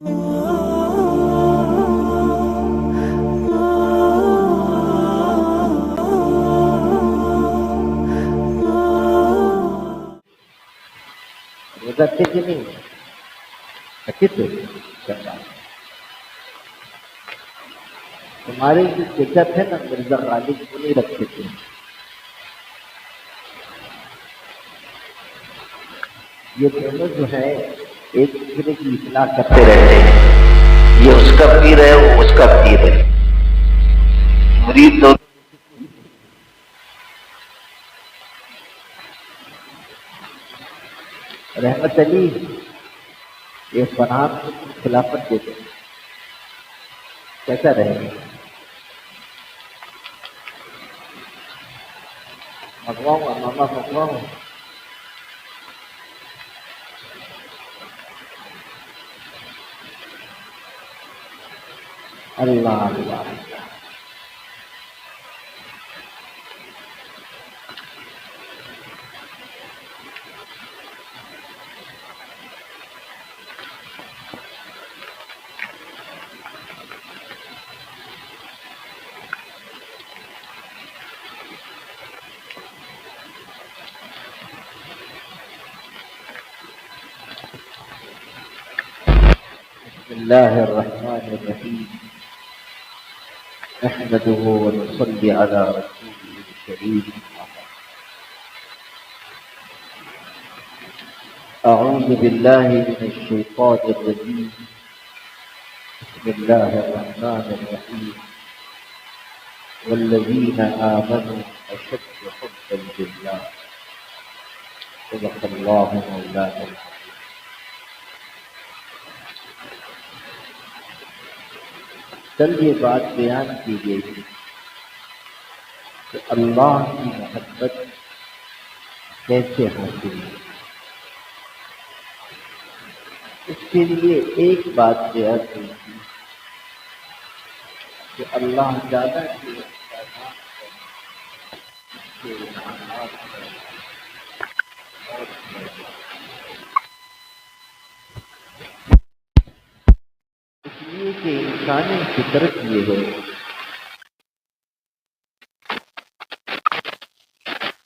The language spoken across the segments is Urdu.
روزہ تھے کہ نہیں رکھے تھے؟ تمہارے جو چچا تھے نا مرزا غالب وہ نہیں رکھتے تھے. یہ دونوں جو ہے ایک دوسرے کی اصلاح کرتے رہتے ہیں. یہ اس کا پیر ہے وہ اس کا پیر ہے. مرید دو رحمت علی یہ فرحان کو خلافت دیتے ہیں. کیسا رہے گا؟ منگواؤں گا ماما منگواؤں. اللہ اللہ بسم اللہ الرحمن الرحیم نحمده ونصلي على رسوله الكريم. أعوذ بالله من الشيطان الرجيم. بسم الله الرحمن الرحيم. والذين آمنوا أشد حبا لله. صدق الله مولانا العظيم. کل یہ بات بیان کی گئی تھی کہ اللہ کی محبت کیسے حاصل ہے. اس کے لیے ایک بات بیان ہوئی تھی کہ اللہ تعالیٰ کے اس لیے کہ انسانی فطرت یہ ہے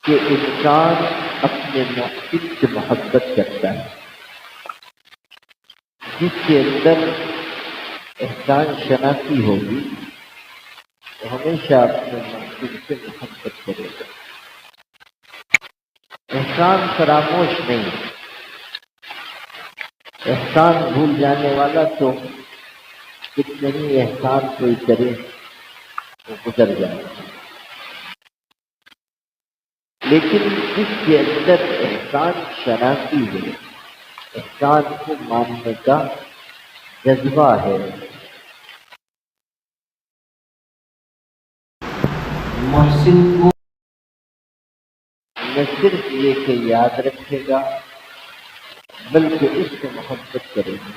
کہ انسان اپنے محسن سے محبت کرتا ہے. جس کے اندر احسان شناسی ہوگی تو ہمیشہ اپنے محسن سے محبت کرے گا. احسان فراموش نہیں. احسان بھول جانے والا تو کتنے ہی احسان کوئی کرے وہ گزر جائے. لیکن جس کے اندر احسان شناسی ہے، احسان کو ماننے کا جذبہ ہے، محسن کو نہ صرف یہ کہ یاد رکھے گا بلکہ اس سے محبت کرے گا.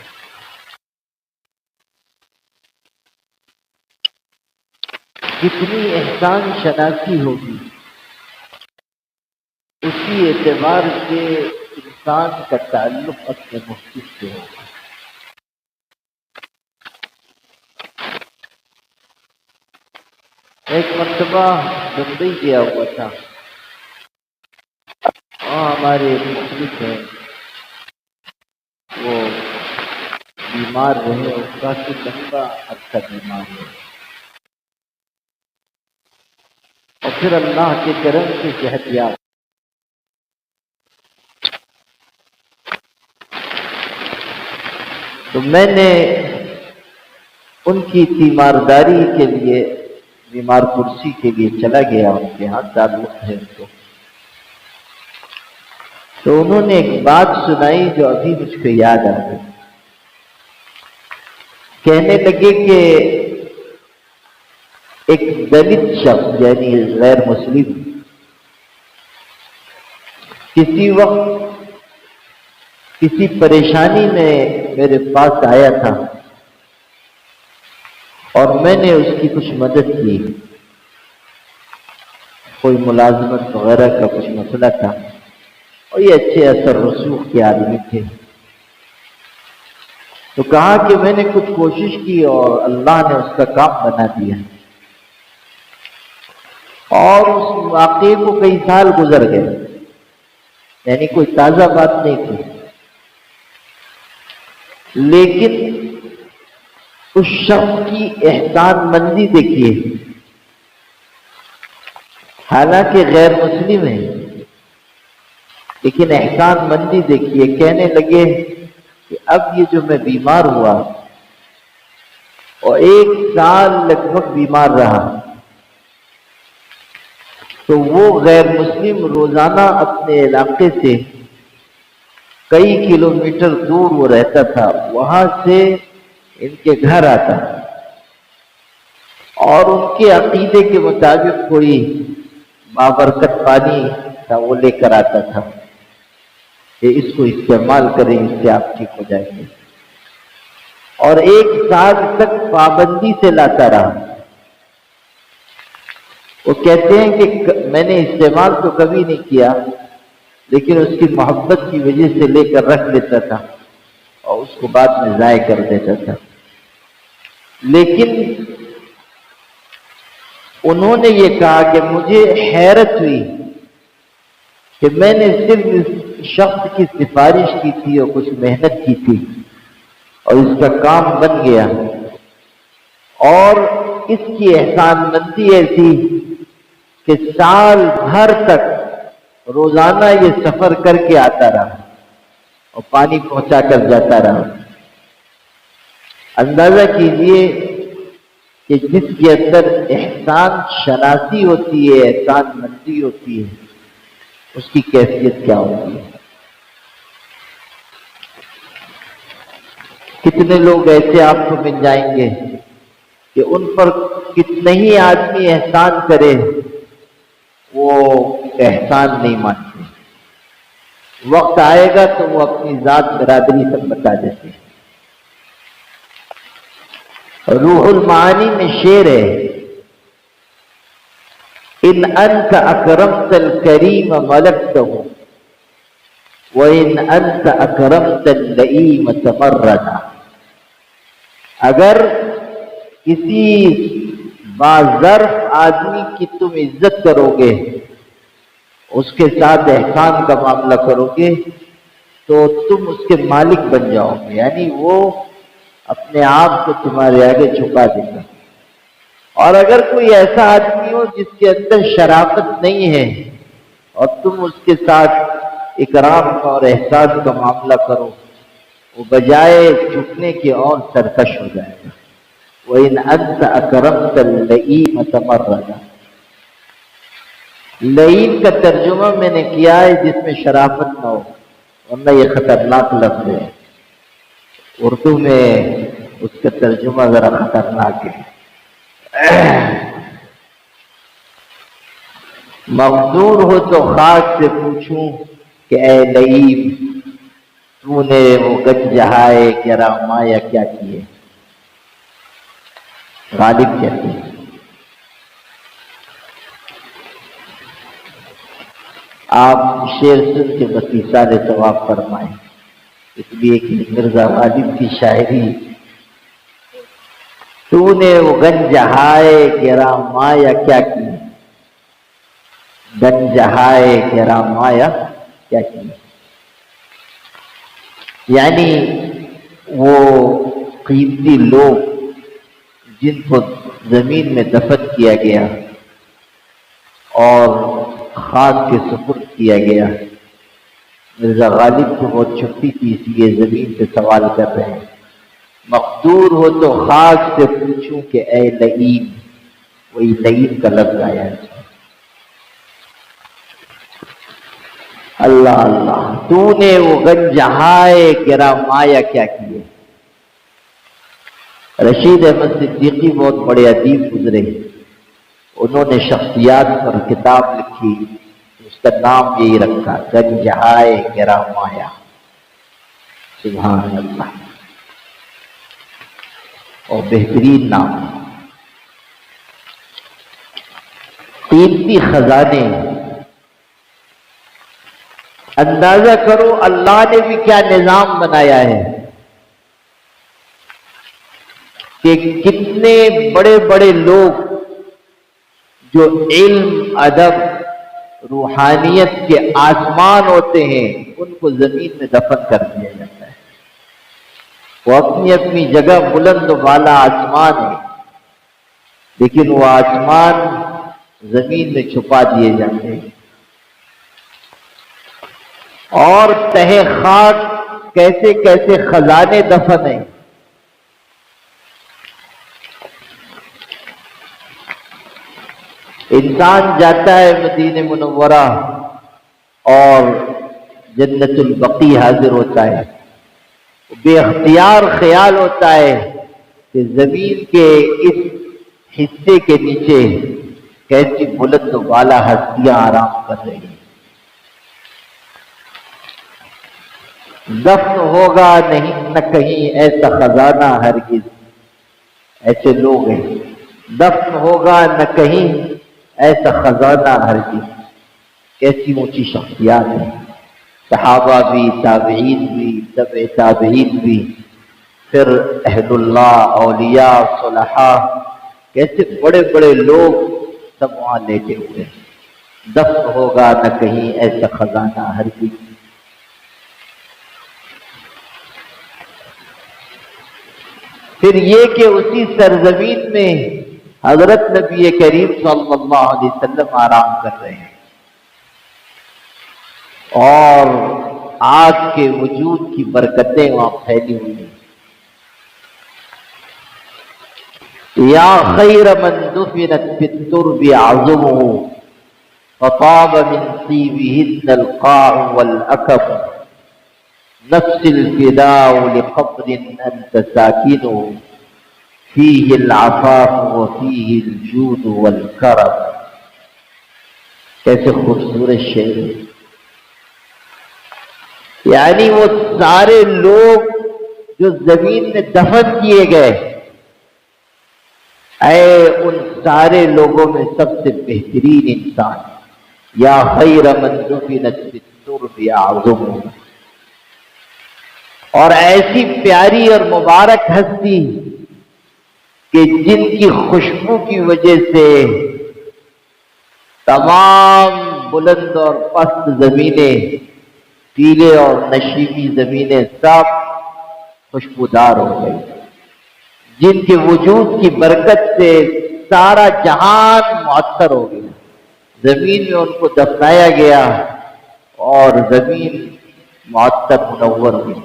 جتنی احسان شناسی ہوگی اسی اعتبار سے انسان کا تعلق اپنے محسن سے ہوگا. ایک مرتبہ بمبئی گیا ہوا تھا. وہاں ہمارے مخلص ہیں وہ بیمار رہے اور کافی لمبا عرصہ بیمار ہے اور پھر اللہ کے کرم سے صحت یاب. تو میں نے ان کی تیمارداری کے لیے بیمار کرسی کے لیے چلا گیا. ان کے ہاں تعلق ہے ان کو. تو انہوں نے ایک بات سنائی جو ابھی مجھ کو یاد آ گئی. کہنے لگے کہ ایک دلت شخص یعنی غیر مسلم کسی وقت کسی پریشانی میں میرے پاس آیا تھا اور میں نے اس کی کچھ مدد کی. کوئی ملازمت وغیرہ کا کچھ مسئلہ تھا اور یہ اچھے اثر رسوخ کے آدمی تھے. تو کہا کہ میں نے کچھ کوشش کی اور اللہ نے اس کا کام بنا دیا، اور اس واقعے کو کئی سال گزر گئے، یعنی کوئی تازہ بات نہیں تھی، لیکن اس شخص کی احسان مندی دیکھیے، حالانکہ غیر مسلم ہے لیکن احسان مندی دیکھیے، کہنے لگے کہ اب یہ جو میں بیمار ہوا اور 1 سال لگ بھگ بیمار رہا، تو وہ غیر مسلم روزانہ اپنے علاقے سے کئی کلومیٹر دور وہ رہتا تھا، وہاں سے ان کے گھر آتا اور ان کے عقیدے کے مطابق کوئی بابرکت پانی تھا وہ لے کر آتا تھا کہ اس کو استعمال کریں، اس سے آپ ٹھیک ہو جائیں گے، اور 1 سال تک پابندی سے لاتا رہا۔ وہ کہتے ہیں کہ میں نے استعمال تو کبھی نہیں کیا، لیکن اس کی محبت کی وجہ سے لے کر رکھ لیتا تھا اور اس کو بعد میں ضائع کر دیتا تھا۔ لیکن انہوں نے یہ کہا کہ مجھے حیرت ہوئی کہ میں نے صرف اس شخص کی سفارش کی تھی اور کچھ محنت کی تھی اور اس کا کام بن گیا، اور اس کی احسان مندی ایسی کہ سال بھر تک روزانہ یہ سفر کر کے آتا رہا اور پانی پہنچا کر جاتا رہا۔ اندازہ کیجئے کہ جس کے اندر احسان شناسی ہوتی ہے، احسان مندی ہوتی ہے، اس کی کیفیت کیا ہوتی ہے۔ کتنے لوگ ایسے آپ کو مل جائیں گے کہ ان پر کتنے ہی آدمی احسان کرے وہ احسان نہیں مانتے، وقت آئے گا تو وہ اپنی ذات برادری سب بتا دیتے ہیں۔ روح المعانی میں شعر ہے، ان انت اکرمت الکریم ملکتہ وان انت اکرمت اللئیم تمردا۔ اگر کسی باظرف آدمی کی تم عزت کرو گے، اس کے ساتھ احسان کا معاملہ کرو گے، تو تم اس کے مالک بن جاؤ گے، یعنی وہ اپنے آپ کو تمہارے آگے جھکا دے گا۔ اور اگر کوئی ایسا آدمی ہو جس کے اندر شرافت نہیں ہے اور تم اس کے ساتھ اکرام اور احسان کا معاملہ کرو، وہ بجائے جھکنے کے اور سرکش ہو جائے گا۔ وَإِنْ أَنْتَ أَكْرَمْتَ اللَّئِيمَ تَمَرَّدَ۔ لئیم کا ترجمہ میں نے کیا ہے جس میں شرافت نہ ہو، ورنہ یہ خطرناک لفظ ہے، اردو میں اس کا ترجمہ ذرا خطرناک ہے۔ مغدور ہو تو خاک سے پوچھوں کہ اے لئیم، تو نے وہ گنجہائے گرامایا کیا کیے۔ غالب کہتے ہیں آپ شعر سن کے بس ایثار ثواب فرمائیں، اس لیے کہ مرزا غالب کی شاعری، تو نے وہ گنجہائے گرامایا کیا کی، گنجہائے گرامایا کیا کی، یعنی وہ قیمتی لوگ جن کو زمین میں دفن کیا گیا اور خاک کے سپرد کیا گیا۔ مرزا غالب کو بہت چھٹی تھی، اس لیے زمین سے سوال کر رہے ہیں، مقدور ہو تو خاک سے پوچھوں کہ اے لئیم، وہی لئیم کا لفظ آیا ہے۔ اللہ اللہ، تو نے وہ گنجہائے گرامایا کیا کیے۔ رشید احمد صدیقی بہت بڑے ادیب گزرے، انہوں نے شخصیات پر کتاب لکھی، اس کا نام یہی رکھا، گنجہائے گرامایا۔ سبحان اللہ، اور بہترین نام، قیمتی خزانے۔ اندازہ کرو اللہ نے بھی کیا نظام بنایا ہے کہ کتنے بڑے بڑے لوگ جو علم، ادب، روحانیت کے آسمان ہوتے ہیں ان کو زمین میں دفن کر دیا جاتا ہے. وہ اپنی اپنی جگہ بلند و بالا آسمان ہے، لیکن وہ آسمان زمین میں چھپا دیے جاتے ہیں. اور تہ خاک کیسے کیسے خزانے دفن ہیں. انسان جاتا ہے مدینہ منورہ اور جنت البقیع حاضر ہوتا ہے، بے اختیار خیال ہوتا ہے کہ زمین کے اس حصے کے نیچے کیسی بلند و بالا ہستیاں آرام کر رہی ہیں. دفن ہوگا نہیں نہ کہیں ایسا خزانہ ہرگز، ایسے لوگ ہیں. دفن ہوگا نہ کہیں ایسا خزانہ ہرگز. کیسی اونچی شخصیات ہیں، صحابہ بھی، تابعین بھی، تبع تابعین بھی، پھر اہل اللہ، اولیاء، صلحاء، کیسے بڑے بڑے لوگ سب وہاں لیٹے ہوئے. دفن ہوگا نہ کہیں ایسا خزانہ ہرگز. پھر یہ کہ اسی سرزمین میں حضرت نبی کریم صلی اللہ علیہ وسلم آرام کر رہے ہیں اور آج کے وجود کی برکتیں وہاں پھیلی ہوئی ہیں. یا خیر من دفنت فی الترب عظمه فطاب من طیبہن القاع والعکب نفس الفداء لقبر انت ساکنه فیہ العفاف وفیہ الجود والکرم. کیسے خوبصورت شعر ہے. یعنی وہ سارے لوگ جو زمین میں دفن کیے گئے، اے ان سارے لوگوں میں سب سے بہترین انسان، یا خیر من دفنت فی الترب اعظمہ. اور ایسی پیاری اور مبارک ہستی کہ جن کی خوشبو کی وجہ سے تمام بلند اور پست زمینیں، پیلے اور نشیبی زمینیں سب خوشبودار ہو گئی، جن کے وجود کی برکت سے سارا جہان معطر ہو گیا. زمین میں ان کو دفنایا گیا اور زمین معطر منور ہوئی.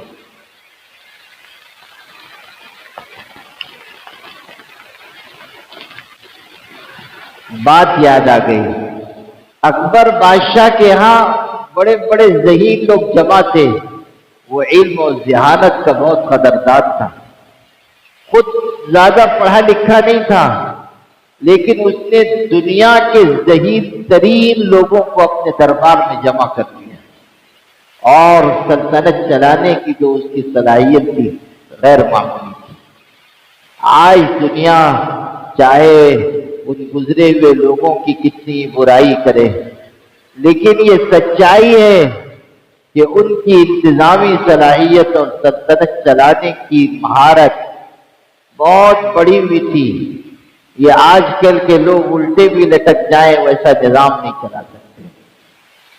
بات یاد آ گئی، اکبر بادشاہ کے ہاں بڑے بڑے ذہین لوگ جمع تھے. وہ علم اور ذہانت کا بہت قدردان تھا. خود زیادہ پڑھا لکھا نہیں تھا، لیکن اس نے دنیا کے ذہین ترین لوگوں کو اپنے دربار میں جمع کر دیا اور سلطنت چلانے کی جو اس کی صلاحیت تھی غیر معمولی تھی. آج دنیا چاہے ان گزرے ہوئے لوگوں کی کتنی برائی کرے، لیکن یہ سچائی ہے کہ ان کی انتظامی صلاحیت اور سلطنت چلانے کی مہارت بہت بڑی ہوئی تھی. یہ آج کل کے لوگ الٹے بھی لٹک جائیں ویسا نظام نہیں چلا سکتے.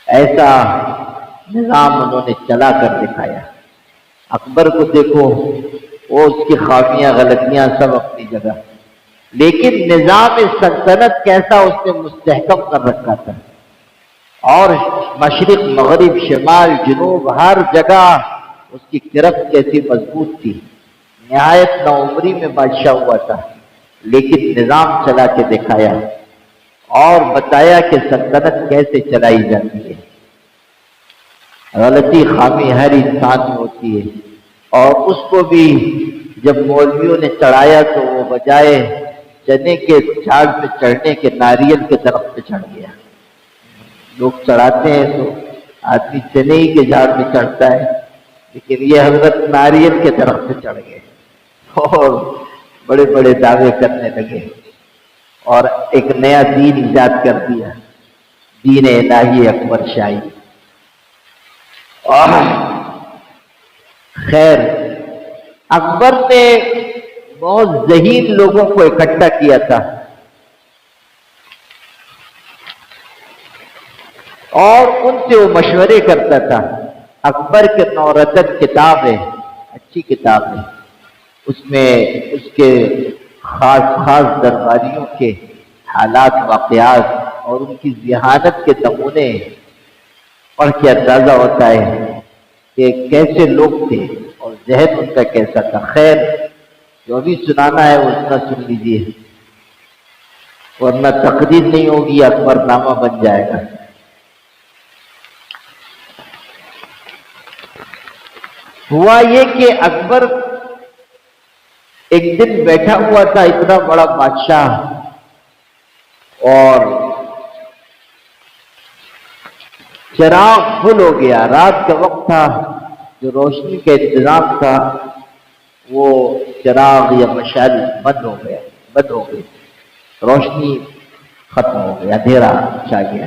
ایسا نظام انہوں نے چلا کر دکھایا. اکبر کو دیکھو، وہ اس کی خامیاں غلطیاں سب اپنی جگہ، لیکن نظام سلطنت کیسا اس نے مستحکم کر رکھا تھا. اور مشرق، مغرب، شمال، جنوب، ہر جگہ اس کی گرفت کیسی مضبوط تھی. نہایت نوعمری میں بادشاہ ہوا تھا، لیکن نظام چلا کے دکھایا اور بتایا کہ سلطنت کیسے چلائی جاتی ہے. غلطی، خامی ہر انسان میں ہوتی ہے، اور اس کو بھی جب مولویوں نے چڑھایا تو وہ بجائے چنے کے جھاڑ پہ چڑھنے کے ناریل کے درخت پہ چڑھ گیا. لوگ چڑھاتے ہیں تو آدمی چنے ہی کے جھاڑ پہ چڑھتا ہے، لیکن یہ حضرت ناریل کے درخت پہ چڑھ گئے اور بڑے بڑے دعوے کرنے لگے اور ایک نیا دین ایجاد کر دیا، دین الہی اکبر شاہی. خیر، اکبر نے بہت ذہین لوگوں کو اکٹھا کیا تھا اور ان سے وہ مشورے کرتا تھا۔ اکبر کے نورتن کتاب ہے، اچھی کتاب ہے، اس میں اس کے خاص خاص درباریوں کے حالات واقعات اور ان کی ذہانت کے نمونے پڑھ کے اندازہ ہوتا ہے کہ کیسے لوگ تھے اور ذہن ان کا کیسا تھا۔ خیر جو ابھی سنانا ہے وہ اتنا سن لیجیے، ورنہ تقریر نہیں ہوگی، اکبر نامہ بن جائے گا۔ ہوا یہ کہ اکبر ایک دن بیٹھا ہوا تھا، اتنا بڑا بادشاہ، اور چراغ گل ہو گیا، رات کا وقت تھا، جو روشنی کا انتظام تھا وہ چراغ یا مشعل بند ہو گئی، روشنی ختم ہو گئی، اندھیرا چھا گیا،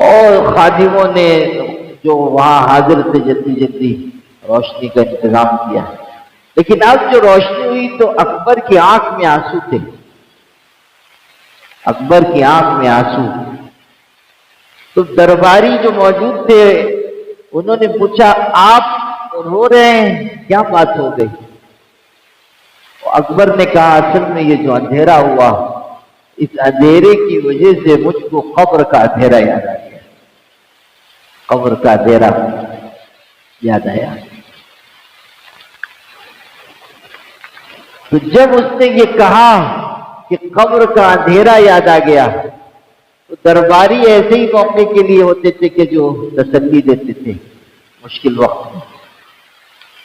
اور خادموں نے جو وہاں حاضر تھے جلدی جلدی روشنی کا انتظام کیا۔ لیکن اب جو روشنی ہوئی تو اکبر کی آنکھ میں آنسو تھے، اکبر کی آنکھ میں آنسو۔ تو درباری جو موجود تھے انہوں نے پوچھا آپ رو رہے ہیں، کیا بات ہو گئی؟ اکبر نے کہا اصل میں یہ جو اندھیرا ہوا، اس اندھیرے کی وجہ سے مجھ کو قبر کا اندھیرا یاد آ گیا، قبر کا اندھیرا یاد آیا۔ تو جب اس نے یہ کہا کہ قبر کا اندھیرا یاد آ گیا، تو درباری ایسے ہی موقع کے لیے ہوتے تھے کہ جو تسلی دیتے تھے مشکل وقت میں۔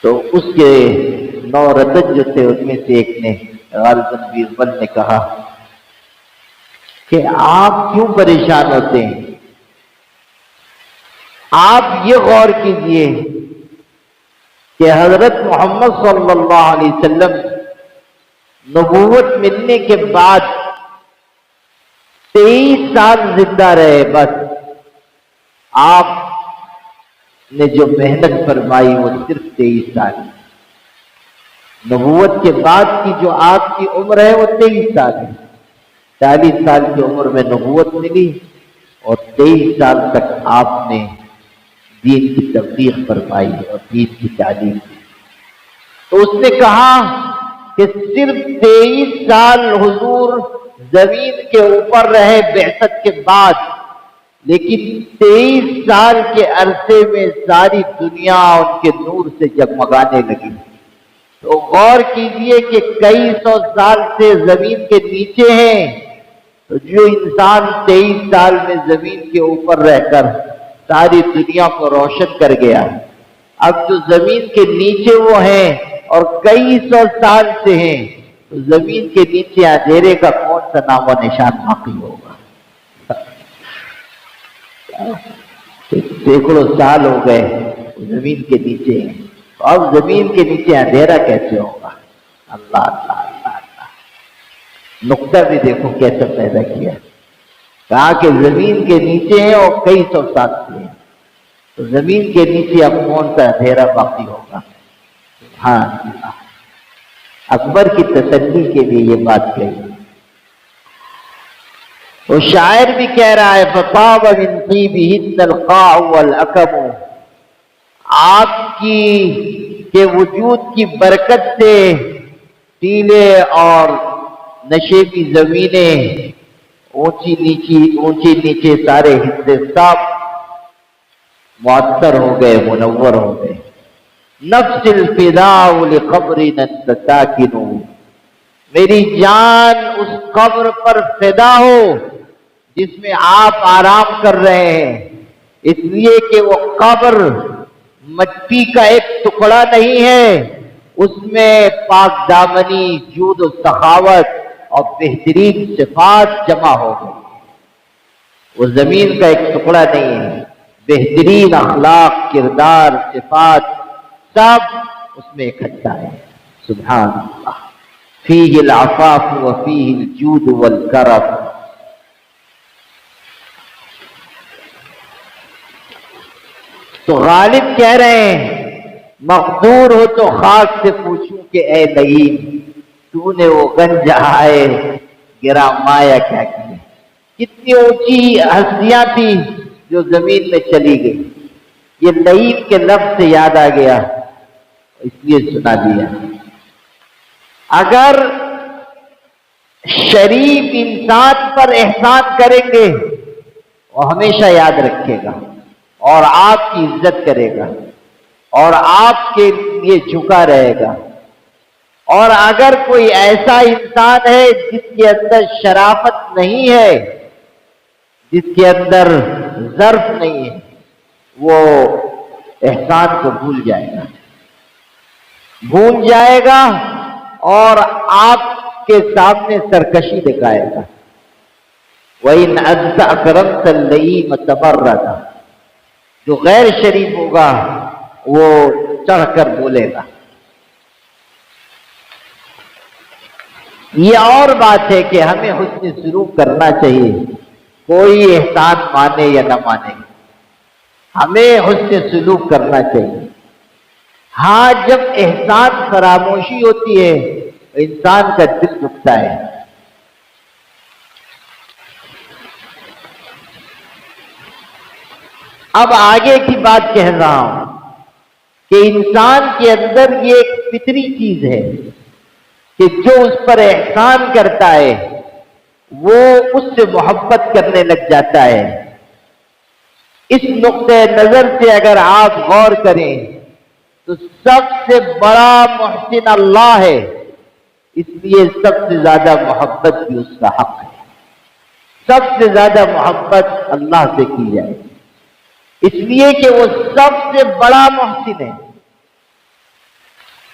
تو اس کے 9 رتن جو تھے ان میں سے ایک نے غالباً بیربل نے کہا کہ آپ کیوں پریشان ہوتے ہیں؟ آپ یہ غور کیجئے کہ حضرت محمد صلی اللہ علیہ وسلم نبوت ملنے کے بعد 23 سال زندہ رہے، بس آپ نے جو محنت فرمائی وہ صرف 23 سال۔ نبوت کے بعد کی جو آپ کی عمر ہے وہ 23 سال ہے، 40 سال کی عمر میں نبوت ملی اور 23 سال تک آپ نے دین کی تبلیغ فرمائی اور دین کی تعلیم دی۔ تو اس نے کہا کہ صرف 23 سال حضور زمین کے اوپر رہے بعثت کے بعد، لیکن 23 سال کے عرصے میں ساری دنیا ان کے نور سے جگمگانے لگی۔ تو غور کیجئے کہ کئی سو سال سے زمین کے نیچے ہیں، تو جو انسان 23 سال میں زمین کے اوپر رہ کر ساری دنیا کو روشن کر گیا، اب جو زمین کے نیچے وہ ہیں اور کئی سو سال سے ہیں، تو زمین کے نیچے اندھیرے کا کون سا نام و نشان باقی ہوگا؟ سینکڑوں سال ہو گئے زمین کے نیچے ہیں، تو اب زمین کے نیچے اندھیرا کیسے ہوگا؟ اللہ اللہ اللہ اللہ، نقطہ بھی دیکھو کیسے پیدا کیا، کہا کہ زمین کے نیچے ہیں اور کئی سو سال سے ہیں، تو زمین کے نیچے اب کون سا اندھیرا باقی ہوگا؟ ہاں، اکبر کی تسلی کے لیے یہ بات کہی۔ وہ شاعر بھی کہہ رہا ہے فَطَابَ مِنْ طِيبِهِنَّ الْقَاعُ وَالْأَكَمُ، آپ کے وجود کی برکت سے ٹیلے اور نشیبی زمینیں اونچی نیچے سارے حصے سب معطر ہو گئے، منور ہو گئے۔ نفس الفداء لقبرنا انت ساکن، میری جان اس قبر پر فدا ہو جس میں آپ آرام کر رہے ہیں، اس لیے کہ وہ قبر مٹی کا ایک ٹکڑا نہیں ہے، اس میں پاک دامنی، جود و سخاوت اور بہترین صفات جمع ہو گئی۔ وہ زمین کا ایک ٹکڑا نہیں ہے، بہترین اخلاق، کردار، صفات سب اس میں اکٹھا ہے۔ سبحان اللہ، فیہ العفاف وفیہ الجود والکرم۔ تو غالب کہہ رہے ہیں مقدور ہو تو خاک سے پوچھوں کہ اے لئیم تو نے وہ گنج آئے گرا مایا کیا کیا؟ کتنی اونچی ہستیاں تھی جو زمین میں چلی گئی. یہ لئیم کے لفظ سے یاد آ گیا اس لیے سنا دیا. اگر شریف انسان پر احسان کریں گے وہ ہمیشہ یاد رکھے گا اور آپ کی عزت کرے گا اور آپ کے لیے جھکا رہے گا. اور اگر کوئی ایسا انسان ہے جس کے اندر شرافت نہیں ہے، جس کے اندر ظرف نہیں ہے، وہ احسان کو بھول جائے گا اور آپ کے سامنے سرکشی دکھائے گا. وَإِنْ أَنْتَ أَكْرَمْتَ اللَّئِيمَ تَبَرَّدَ، جو غیر شریف ہوگا وہ چڑھ کر بولے گا. یہ اور بات ہے کہ ہمیں حسن سلوک کرنا چاہیے، کوئی احسان مانے یا نہ مانے ہمیں حسن سلوک کرنا چاہیے. ہاں جب احسان فراموشی ہوتی ہے انسان کا دل دکھتا ہے. اب آگے کی بات کہہ رہا ہوں کہ انسان کے اندر یہ ایک فطری چیز ہے کہ جو اس پر احسان کرتا ہے وہ اس سے محبت کرنے لگ جاتا ہے. اس نقطۂ نظر سے اگر آپ غور کریں تو سب سے بڑا محسن اللہ ہے، اس لیے سب سے زیادہ محبت بھی اس کا حق ہے. سب سے زیادہ محبت اللہ سے کی جائے اس لیے کہ وہ سب سے بڑا محسن ہے.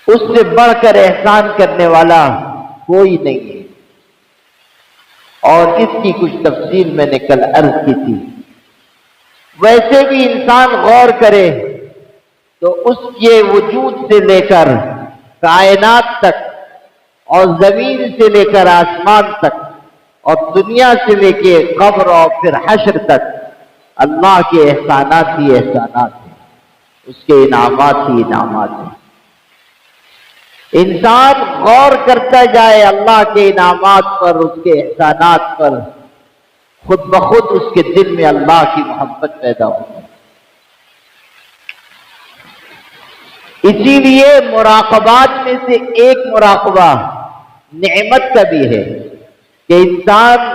اس سے بڑھ کر احسان کرنے والا کوئی نہیں ہے. اور اس کی کچھ تفصیل میں نے کل عرض کی تھی. ویسے بھی انسان غور کرے تو اس کے وجود سے لے کر کائنات تک اور زمین سے لے کر آسمان تک اور دنیا سے لے کے قبر اور پھر حشر تک اللہ کے احسانات ہی احسانات ہیں، اس کے انعامات ہی انعامات ہیں. انسان غور کرتا جائے اللہ کے انعامات پر، اس کے احسانات پر، خود بخود اس کے دل میں اللہ کی محبت پیدا ہوگی. اسی لیے مراقبات میں سے ایک مراقبہ نعمت کا بھی ہے کہ انسان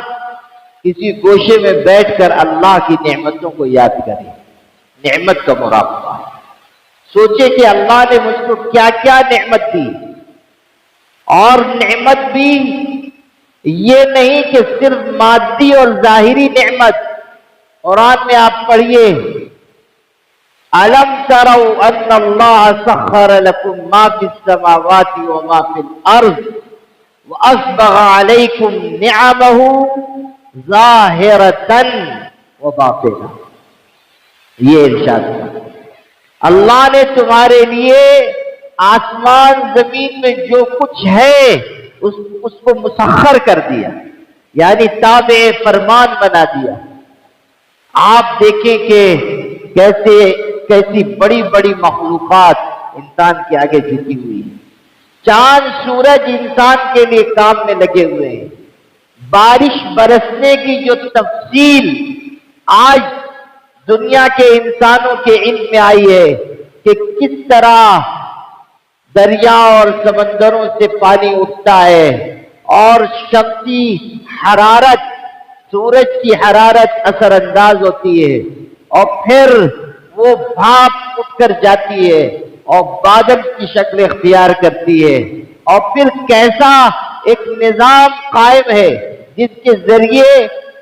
کسی گوشے میں بیٹھ کر اللہ کی نعمتوں کو یاد کرے. نعمت کا مراقبہ سوچے کہ اللہ نے مجھ کو کیا کیا نعمت دی. اور نعمت بھی یہ نہیں کہ صرف مادی اور ظاہری نعمت. قرآن میں آپ پڑھیے أَلَمْ تَرَوْا أَنَّ اللَّهَ سَخَّرَ لَكُم مَّا فِي السَّمَاوَاتِ وَمَا فِي الْأَرْضِ وَأَسْبَغَ عَلَيْكُمْ نِعَمَهُ ظَاهِرَةً وَبَاطِنَةً. یہ ارشاد ہے اللہ نے تمہارے لیے آسمان زمین میں جو کچھ ہے اس کو مسخر کر دیا، یعنی تابع فرمان بنا دیا. آپ دیکھیں کہ کیسی بڑی بڑی مخلوقات انسان کے آگے جھکی ہوئی ہیں. چاند سورج انسان کے لیے کام میں لگے ہوئے ہیں. بارش برسنے کی جو تفصیل آج دنیا کے انسانوں کے علم میں آئی ہے کہ کس طرح دریا اور سمندروں سے پانی اٹھتا ہے اور شمسی حرارت، سورج کی حرارت اثر انداز ہوتی ہے اور پھر وہ بھاپ اٹھ کر جاتی ہے اور بادل کی شکل اختیار کرتی ہے اور پھر کیسا ایک نظام قائم ہے جس کے ذریعے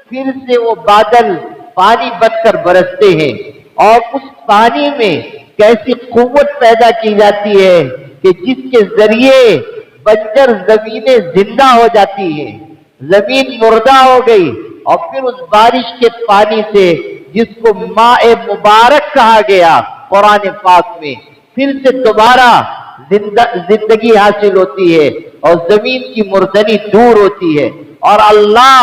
پھر سے وہ بادل پانی بن کر برستے ہیں اور اس پانی میں کیسی قوت پیدا کی جاتی ہے کہ جس کے ذریعے بنجر زمینیں زندہ ہو جاتی ہیں. زمین مردہ ہو گئی اور پھر اس بارش کے پانی سے جس کو ماء مبارک کہا گیا قرآن پاک میں پھر سے دوبارہ زندگی حاصل ہوتی ہے اور زمین کی مردنی دور ہوتی ہے اور اللہ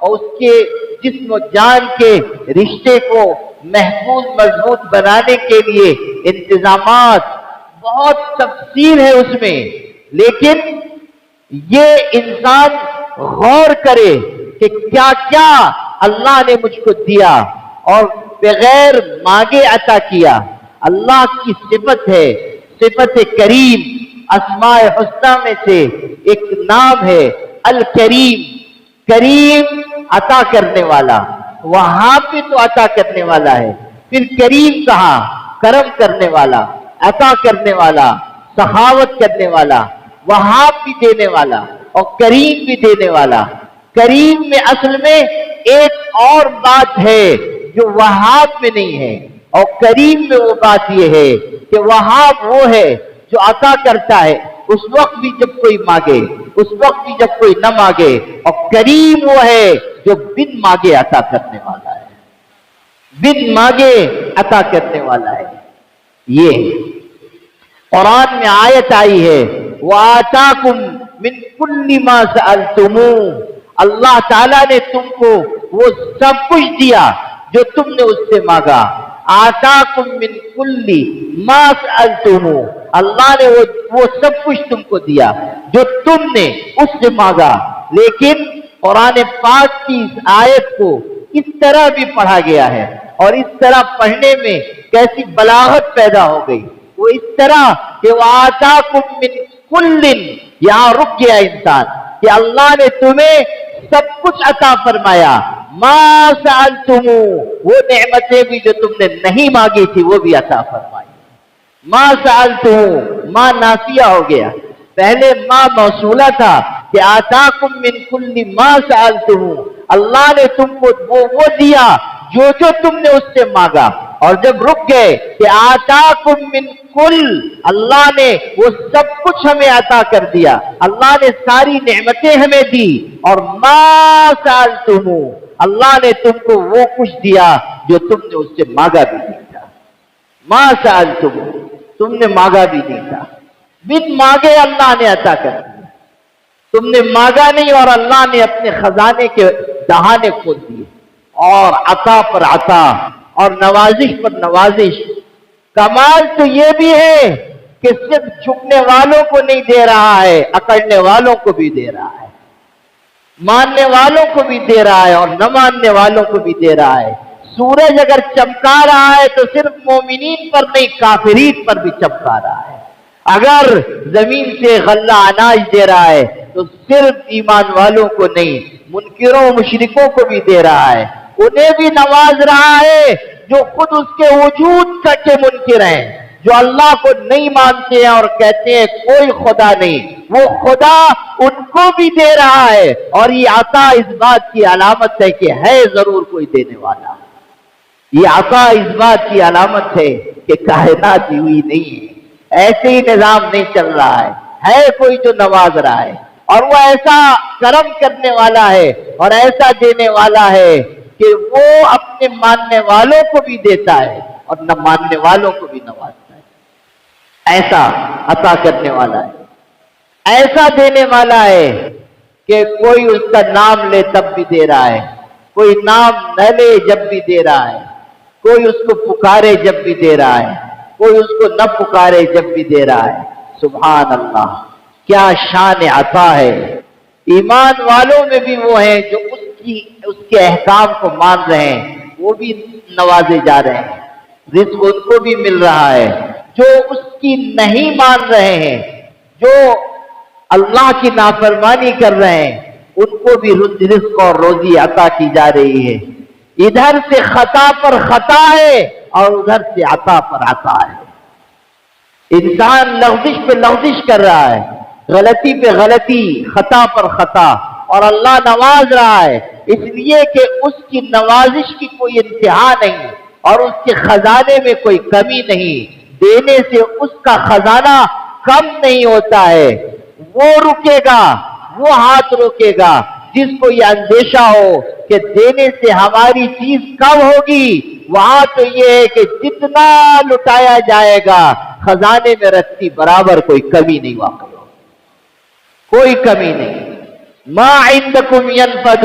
اور اس کے جسم و جان کے رشتے کو محفوظ مضبوط بنانے کے لیے انتظامات، بہت تفصیل ہے اس میں، لیکن یہ انسان غور کرے کہ کیا کیا اللہ نے مجھ کو دیا اور بغیر مانگے عطا کیا۔ اللہ کی صفت ہے، صفت کریم، اسماء حسنہ میں سے ایک نام ہے الکریم۔ کریم عطا کرنے والا، وہاں پہ تو عطا کرنے والا ہے، پھر کریم کہا، کرم کرنے والا، عطا کرنے والا، سخاوت کرنے والا، وہاں بھی دینے والا اور کریم بھی دینے والا۔ کریم میں اصل میں ایک اور بات ہے جو وہاب میں نہیں ہے، اور کریم میں وہ بات یہ ہے کہ وہاب وہ ہے جو عطا کرتا ہے اس وقت بھی جب کوئی مانگے، اس وقت بھی جب کوئی نہ مانگے، اور کریم وہ ہے جو بن مانگے عطا کرنے والا ہے، بن مانگے عطا کرنے والا ہے۔ یہ قرآن میں آیت آئی ہے وَآتَاكُم مِّن كُلِّ مَا سَأَلْتُمُوهُ، اللہ تعالیٰ نے تم کو وہ سب کچھ دیا جو تم نے اس سے مانگا۔ آتاکم من کل ما سألتموه، اللہ نے وہ سب کچھ تم کو دیا جو تم نے اس سے مانگا۔ لیکن قرآن پاک کی اس آیت کو اس طرح بھی پڑھا گیا ہے، اور اس طرح پڑھنے میں کیسی بلاغت پیدا ہو گئی، وہ اس طرح کہ وَآتَاكُم مِّن كُلٍّ، یہاں رک گیا انسان کہ اللہ نے تمہیں سب کچھ عطا فرمایا۔ ما سألتموه، وہ نعمتیں بھی جو تم نے نہیں مانگی تھی وہ بھی عطا فرمائی۔ ما سألتموه، ما نافیہ ہو گیا، پہلے ما موصولہ تھا کہ آتاکم من کل ما سألتموه، اللہ نے تم کو وہ دیا جو تم نے اس سے مانگا۔ اور جب رک گئے کہ آتاکم من کل، اللہ نے وہ سب کچھ ہمیں عطا کر دیا، اللہ نے ساری نعمتیں ہمیں دی، اور ما سألتموه، اللہ نے تم کو وہ کچھ دیا جو تم نے اس سے مانگا بھی نہیں تھا۔ ما سألتموه، تم نے مانگا بھی نہیں تھا، بن مانگے اللہ نے عطا کر دیا۔ تم نے مانگا نہیں اور اللہ نے اپنے خزانے کے دہانے کھول دیے، اور عطا پر عطا اور نوازش پر نوازش۔ کمال تو یہ بھی ہے کہ صرف جھکنے والوں کو نہیں دے رہا ہے، اکڑنے والوں کو بھی دے رہا ہے، ماننے والوں کو بھی دے رہا ہے اور نہ ماننے والوں کو بھی دے رہا ہے۔ سورج اگر چمکا رہا ہے تو صرف مومنین پر نہیں، کافرین پر بھی چمکا رہا ہے۔ اگر زمین سے غلہ اناج دے رہا ہے تو صرف ایمان والوں کو نہیں، منکروں مشرکوں کو بھی دے رہا ہے، انہیں بھی نواز رہا ہے جو خود اس کے وجود کا کے منکر ہیں، جو اللہ کو نہیں مانتے ہیں اور کہتے ہیں کوئی خدا نہیں، وہ خدا ان کو بھی دے رہا ہے۔ اور یہ عطا اس بات کی علامت ہے کہ ہے ضرور کوئی دینے والا، یہ عطا اس بات کی علامت ہے کہ کائنات ہوئی نہیں ہے، ایسے ہی نظام نہیں چل رہا ہے کوئی جو نواز رہا ہے، اور وہ ایسا کرم کرنے والا ہے اور ایسا دینے والا ہے کہ وہ اپنے ماننے والوں کو بھی دیتا ہے اور نہ ماننے والوں کو بھی نوازتا ہے۔ ایسا عطا کرنے والا ہے، ایسا دینے والا ہے کہ کوئی اس کا نام لے تب بھی دے رہا ہے، کوئی نام نہ لے جب بھی دے رہا ہے، کوئی اس کو پکارے جب بھی دے رہا ہے، کوئی اس کو نہ پکارے جب بھی دے رہا ہے۔ سبحان اللہ، کیا شان عطا ہے۔ ایمان والوں میں بھی وہ ہیں جو اس کے احکام کو مان رہے ہیں، وہ بھی نوازے جا رہے ہیں، رزق ان کو بھی مل رہا ہے۔ جو اس کی نہیں مان رہے ہیں، جو اللہ کی نافرمانی کر رہے ہیں، ان کو بھی رزق اور روزی عطا کی جا رہی ہے۔ ادھر سے خطا پر خطا ہے اور ادھر سے عطا پر عطا ہے۔ انسان لغزش پہ لغزش کر رہا ہے، غلطی پہ غلطی، خطا پر خطا، اور اللہ نواز رہا ہے، اس لیے کہ اس کی نوازش کی کوئی انتہا نہیں اور اس کے خزانے میں کوئی کمی نہیں، دینے سے اس کا خزانہ کم نہیں ہوتا ہے۔ وہ رکے گا، وہ ہاتھ روکے گا جس کو یہ اندیشہ ہو کہ دینے سے ہماری چیز کم ہوگی۔ وہاں تو یہ ہے کہ جتنا لٹایا جائے گا خزانے میں رکھتی برابر کوئی کمی نہیں واقع ہو، کوئی کمی نہیں۔ ما عندکم ینفد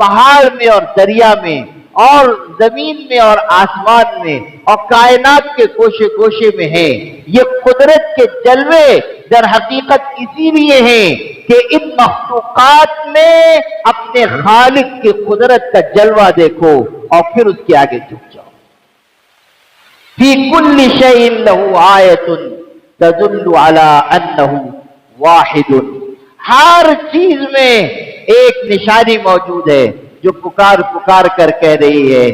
پہاڑ میں اور دریا میں اور زمین میں اور آسمان میں اور کائنات کے گوشے گوشے میں ہیں. یہ قدرت کے جلوے در حقیقت اسی لیے ہیں کہ ان مخلوقات میں اپنے خالق کی قدرت کا جلوہ دیکھو اور پھر اس کے آگے جھک جاؤ. فی کل شیء لہ آیۃ تدل علی انہ واحد. ہر چیز میں ایک نشانی موجود ہے جو پکار پکار کر کہہ رہی ہے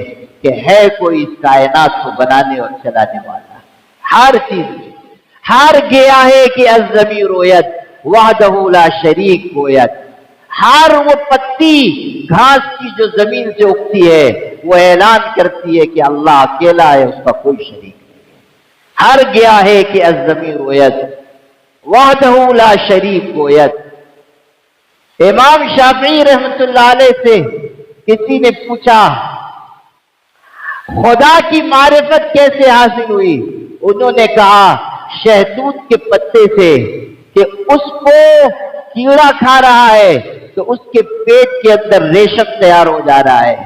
کہ ہے کوئی اس کائنات کو بنانے اور چلانے والا. ہر چیز میں ہر گیا ہے کہ الضمیر ید وحدہ لا شریک گوید. ہر وہ پتی گھاس کی جو زمین سے اگتی ہے وہ اعلان کرتی ہے کہ اللہ اکیلا ہے، اس کا کوئی شریک نہیں ہے. ہر گیا ہے کہ الضمیر ید وحدہ لا شریک گوید. امام شافعی رحمت اللہ علیہ سے کسی نے پوچھا خدا کی معرفت کیسے حاصل ہوئی؟ انہوں نے کہا شہتوت کے پتے سے کہ اس کو کیڑا کھا رہا ہے تو اس کے پیٹ کے اندر ریشم تیار ہو جا رہا ہے.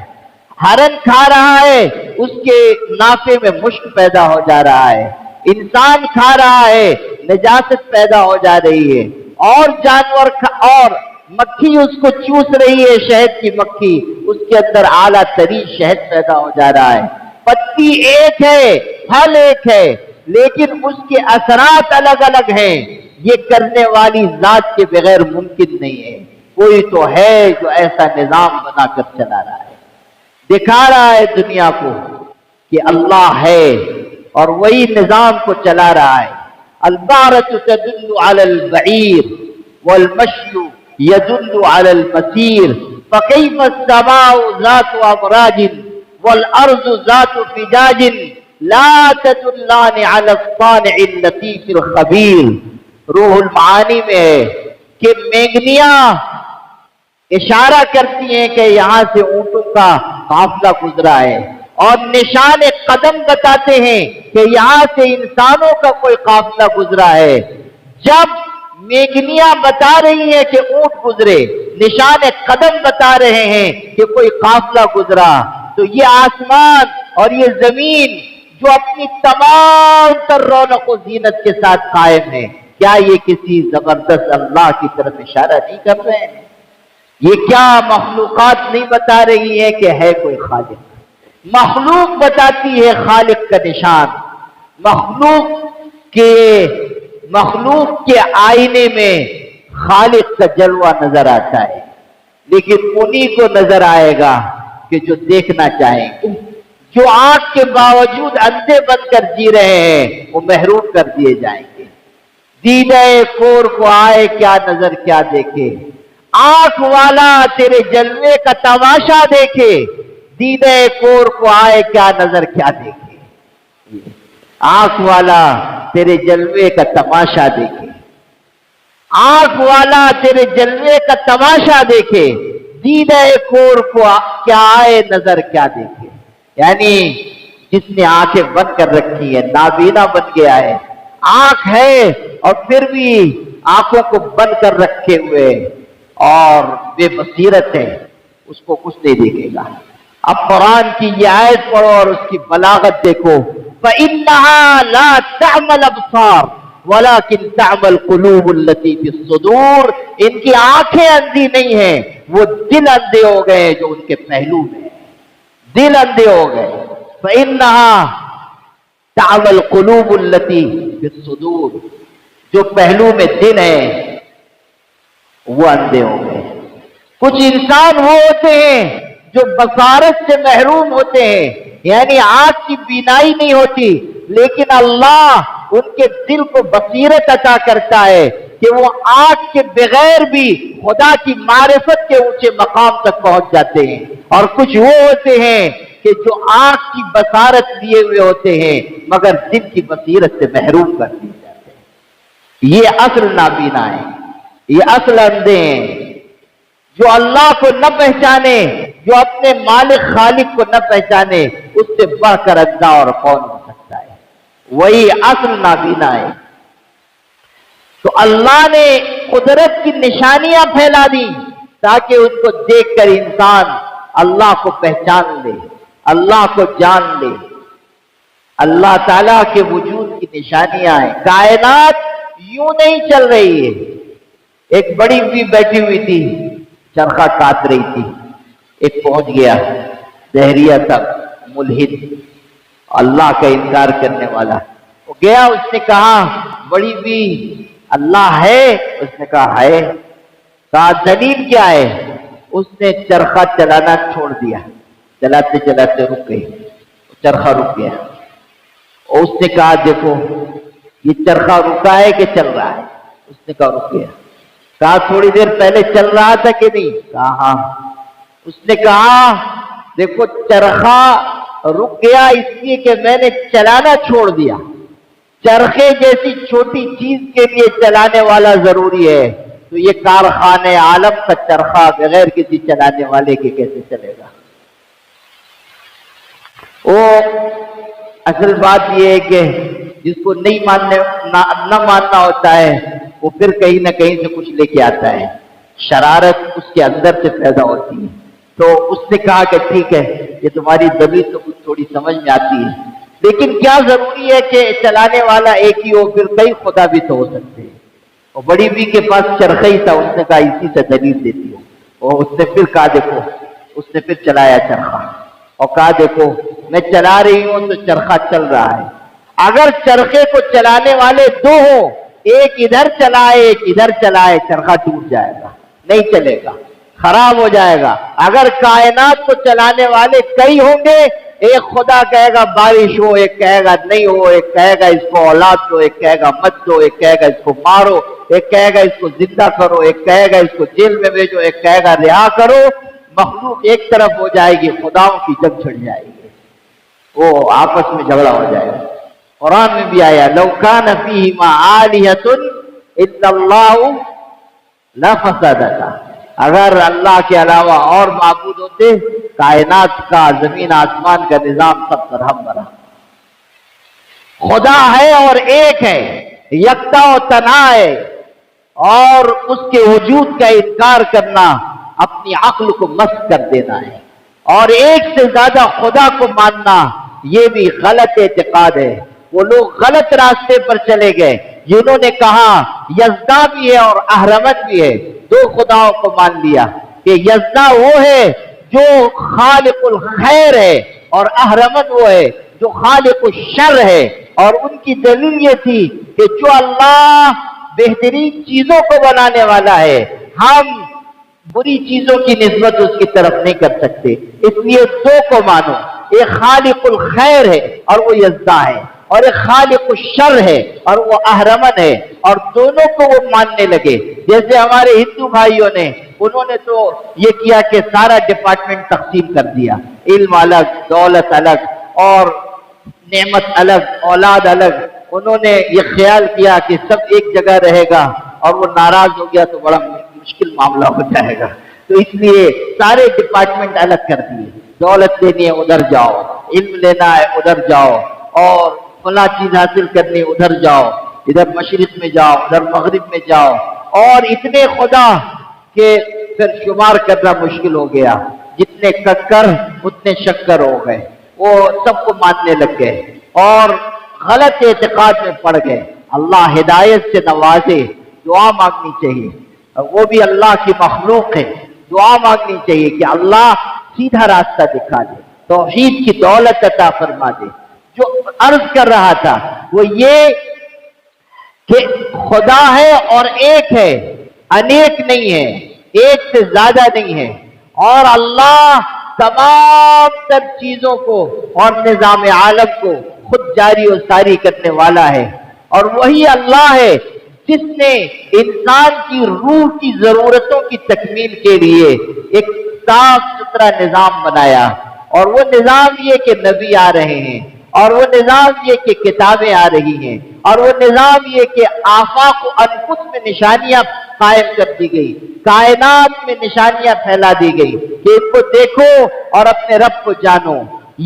ہرن کھا رہا ہے اس کے نافے میں مشک پیدا ہو جا رہا ہے. انسان کھا رہا ہے نجاست پیدا ہو جا رہی ہے. اور جانور اور مکھی اس کو چوس رہی ہے، شہد کی مکھی، اس کے اندر اعلیٰ ترین شہد پیدا ہو جا رہا ہے. پتی ایک ہے، پھل ایک ہے، لیکن اس کے اثرات الگ الگ ہیں. یہ کرنے والی ذات کے بغیر ممکن نہیں ہے. کوئی تو ہے جو ایسا نظام بنا کر چلا رہا ہے، دکھا رہا ہے دنیا کو کہ اللہ ہے اور وہی نظام کو چلا رہا ہے. البعرۃ تدل علی البعیر والمشی يدل على المسير فكيف السماء ذات أبراج والأرض ذات فجاج لا تدلان على الصانع اللطيف الخبير. روح المعانی میں ہے کہ مینگنیاں اشارہ کرتی ہیں کہ یہاں سے اونٹوں کا قافلہ گزرا ہے اور نشان قدم بتاتے ہیں کہ یہاں سے انسانوں کا کوئی قافلہ گزرا ہے. جب میگنیاں بتا رہی ہیں کہ اونٹ گزرے، نشان قدم بتا رہے ہیں کہ کوئی قافلہ گزرا، تو یہ آسمان اور یہ زمین جو اپنی تمام تر رونق و زینت کے ساتھ قائم ہے، کیا یہ کسی زبردست اللہ کی طرف اشارہ نہیں کر رہے ہیں؟ یہ کیا مخلوقات نہیں بتا رہی ہے کہ ہے کوئی خالق؟ مخلوق بتاتی ہے خالق کا نشان. مخلوق کے آئینے میں خالق کا جلوہ نظر آتا ہے، لیکن انہی کو نظر آئے گا کہ جو دیکھنا چاہیں گے. جو آنکھ کے باوجود اندھے بن کر جی رہے ہیں وہ محروم کر دیے جائیں گے. دیدہ کور کو آئے کیا نظر کیا دیکھے، آنکھ والا تیرے جلوے کا تماشا دیکھے. دیدہ کور کو آئے کیا نظر کیا دیکھے، آنکھ والا تیرے جلوے کا تماشا دیکھے. آنکھ والا تیرے جلوے کا تماشا دیکھے، دیدہ کور کو کیا آئے نظر کیا دیکھے. یعنی جس نے آنکھیں بند کر رکھی ہے، نابینا بن گیا ہے، آنکھ ہے اور پھر بھی آنکھوں کو بند کر رکھے ہوئے اور بے بصیرت ہے، اس کو کچھ نہیں دیکھے گا. اب قرآن کی یہ آیت پڑھو اور اس کی بلاغت دیکھو. فَإِنَّهَا لَا تَعْمَى الْأَبْصَارُ وَلَكِنْ تَعْمَى الْقُلُوبُ الَّتِي فِي الصُّدُورِ. ان کی آنکھیں اندھی نہیں ہیں، وہ دل اندھے ہو گئے جو ان کے پہلو میں، دل اندھے ہو گئے. فَإِنَّهَا تَعْمَى الْقُلُوبُ الَّتِي فِي الصُّدُورِ. جو پہلو میں دل ہے وہ اندھے ہو گئے. کچھ انسان وہ ہوتے ہیں جو بصارت سے محروم ہوتے ہیں، یعنی آنکھ کی بینائی نہیں ہوتی، لیکن اللہ ان کے دل کو بصیرت عطا کرتا ہے کہ وہ آنکھ کے بغیر بھی خدا کی معرفت کے اونچے مقام تک پہنچ جاتے ہیں. اور کچھ وہ ہوتے ہیں کہ جو آنکھ کی بصارت لیے ہوئے ہوتے ہیں مگر دل کی بصیرت سے محروم کر دیے جاتے ہیں. یہ اصل نابینا ہے، یہ اصل اندھے ہیں جو اللہ کو نہ پہچانے، جو اپنے مالک خالق کو نہ پہچانے. اس سے بڑھ کر اندھا اور کون ہو سکتا ہے؟ وہی اصل نابینا ہے. تو اللہ نے قدرت کی نشانیاں پھیلا دی تاکہ ان کو دیکھ کر انسان اللہ کو پہچان لے، اللہ کو جان لے۔ اللہ تعالیٰ کے وجود کی نشانیاں ہیں۔ کائنات یوں نہیں چل رہی ہے۔ ایک بڑی بھی بیٹھی ہوئی تھی، چرخہ کاٹ رہی تھی، ایک پہنچ گیا، دہریہ تک، ملحد، اللہ کا انکار کرنے والا، وہ گیا، اس نے کہا بڑی بھی اللہ ہے؟ اس نے کہا ہے۔ کہا دلیل کیا ہے؟ اس نے چرخہ چلانا چھوڑ دیا، چلاتے چلاتے رک گئی، چرخہ رک گیا، اور اس نے کہا دیکھو یہ چرخہ رکا ہے کہ چل رہا ہے؟ اس نے کہا رک گیا۔ کہا تھوڑی دیر پہلے چل رہا تھا کہ نہیں؟ کہا ہاں۔ اس نے کہا دیکھو چرخہ رک گیا اس لیے کہ میں نے چلانا چھوڑ دیا۔ چرخے جیسی چھوٹی چیز کے لیے چلانے والا ضروری ہے، تو یہ کارخانے عالم کا چرخہ بغیر کسی چلانے والے کے کیسے چلے گا؟ وہ اصل بات یہ ہے کہ جس کو نہ ماننا ہوتا ہے وہ پھر کہیں نہ کہیں سے کچھ لے کے آتا ہے، شرارت اس کے اندر سے پیدا ہوتی ہے۔ تو اس نے کہا کہ ٹھیک ہے، یہ تمہاری دلیل تو کچھ تھوڑی سمجھ میں آتی ہے، لیکن کیا ضروری ہے کہ چلانے والا ایک ہی ہو؟ پھر کئی خدا بھی تو ہو سکتے ہیں۔ اور بڑی بی کے پاس چرخہ ہی تھا، اس نے کہا اسی سے دلیل دیتی ہوں۔ اور اس نے پھر کہا دیکھو، اس نے پھر چلایا چرخہ اور کہا دیکھو میں چلا رہی ہوں تو چرخہ چل رہا ہے۔ اگر چرخے کو چلانے والے دو ہوں، ایک ادھر چلائے ایک ادھر چلائے، چرخہ ٹوٹ جائے گا، نہیں چلے گا، خراب ہو جائے گا۔ اگر کائنات کو چلانے والے کئی ہوں گے، ایک خدا کہے گا بارش ہو، ایک کہے گا نہیں ہو، ایک کہے گا اس کو اولاد دو، ایک کہے گا مت دو، ایک کہے گا اس کو مارو، ایک کہے گا اس کو زندہ کرو، ایک کہے گا اس کو جیل میں بھیجو، ایک کہے گا رہا کرو۔ مخلوق ایک طرف ہو جائے گی، خداؤں کی جنگ چھڑ جائے گی، وہ آپس میں جھگڑا ہو جائے گا۔ قرآن میں بھی آیا لو کان فیہما آلہۃ الا اللہ لفسدتا، اگر اللہ کے علاوہ اور معبود ہوتے کائنات کا، زمین آسمان کا نظام سب برہم برہم۔ خدا ہے اور ایک ہے، یکتا و تنہا ہے، اور اس کے وجود کا انکار کرنا اپنی عقل کو مست کر دینا ہے، اور ایک سے زیادہ خدا کو ماننا یہ بھی غلط اعتقاد ہے۔ وہ لوگ غلط راستے پر چلے گئے جنہوں نے کہا یزدا بھی ہے اور اہرمن بھی ہے، دو خداؤں کو مان لیا کہ یزدا وہ ہے جو خالق الخیر ہے اور اہرمن وہ ہے جو خالق الشر ہے، اور ان کی دلیل یہ تھی کہ جو اللہ بہترین چیزوں کو بنانے والا ہے، ہم بری چیزوں کی نسبت اس کی طرف نہیں کر سکتے، اس لیے دو کو مانو، ایک خالق الخیر ہے اور وہ یزدا ہے، اور ایک خالق الشر ہے اور وہ اہرمن ہے، اور دونوں کو وہ ماننے لگے۔ جیسے ہمارے ہندو بھائیوں نے، انہوں نے تو یہ کیا کہ سارا ڈپارٹمنٹ تقسیم کر دیا، علم الگ، دولت الگ، اور نعمت الگ، اولاد الگ۔ انہوں نے یہ خیال کیا کہ سب ایک جگہ رہے گا، اور وہ ناراض ہو گیا تو بڑا مشکل معاملہ ہو جائے گا، تو اس لیے سارے ڈپارٹمنٹ الگ کر دیے۔ دولت لینی ہے ادھر جاؤ، علم لینا ہے ادھر جاؤ، اور فلاں چیز حاصل کرنی ادھر جاؤ، ادھر مشرق میں جاؤ، ادھر مغرب میں جاؤ، اور اتنے خدا کہ پھر شمار کرنا مشکل ہو گیا، جتنے ککر اتنے شکر ہو گئے، وہ سب کو ماننے لگ گئے اور غلط اعتقاد میں پڑ گئے۔ اللہ ہدایت سے نوازے، دعا مانگنی چاہیے، وہ بھی اللہ کی مخلوق ہے، دعا مانگنی چاہیے کہ اللہ سیدھا راستہ دکھا دے، توحید کی دولت عطا فرما دے۔ جو عرض کر رہا تھا وہ یہ کہ خدا ہے اور ایک ہے، انیک نہیں ہے، ایک سے زیادہ نہیں ہے، اور اللہ تمام تر چیزوں کو اور نظام عالم کو خود جاری و ساری کرنے والا ہے، اور وہی اللہ ہے جس نے انسان کی روح کی ضرورتوں کی تکمیل کے لیے ایک صاف ستھرا نظام بنایا، اور وہ نظام یہ کہ نبی آ رہے ہیں، اور وہ نظام یہ کہ کتابیں آ رہی ہیں، اور وہ نظام یہ کہ آفاق و انفس میں نشانیاں قائم کر دی گئی، کائنات میں نشانیاں پھیلا دی گئی کہ ان کو دیکھو اور اپنے رب کو جانو۔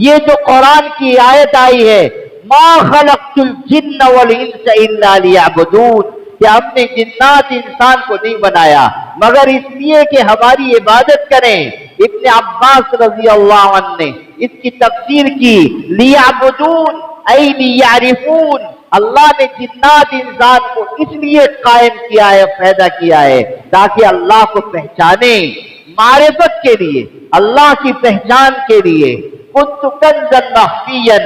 یہ جو قرآن کی آیت آئی ہے ما خلقت الجن والانس الا لیعبدون، کہ ہم نے جنات انسان کو نہیں بنایا مگر اس لیے کہ ہماری عبادت کریں، ابن عباس رضی اللہ عنہ نے اس کی تفسیر کی، لیعبدون ای لیعرفون، اللہ نے جنات انسان کو اس لیے قائم کیا ہے، پیدا کیا ہے تاکہ اللہ کو پہچانے، معرفت کے لیے، اللہ کی پہچان کے لیے۔ کنت کنزا مخفیا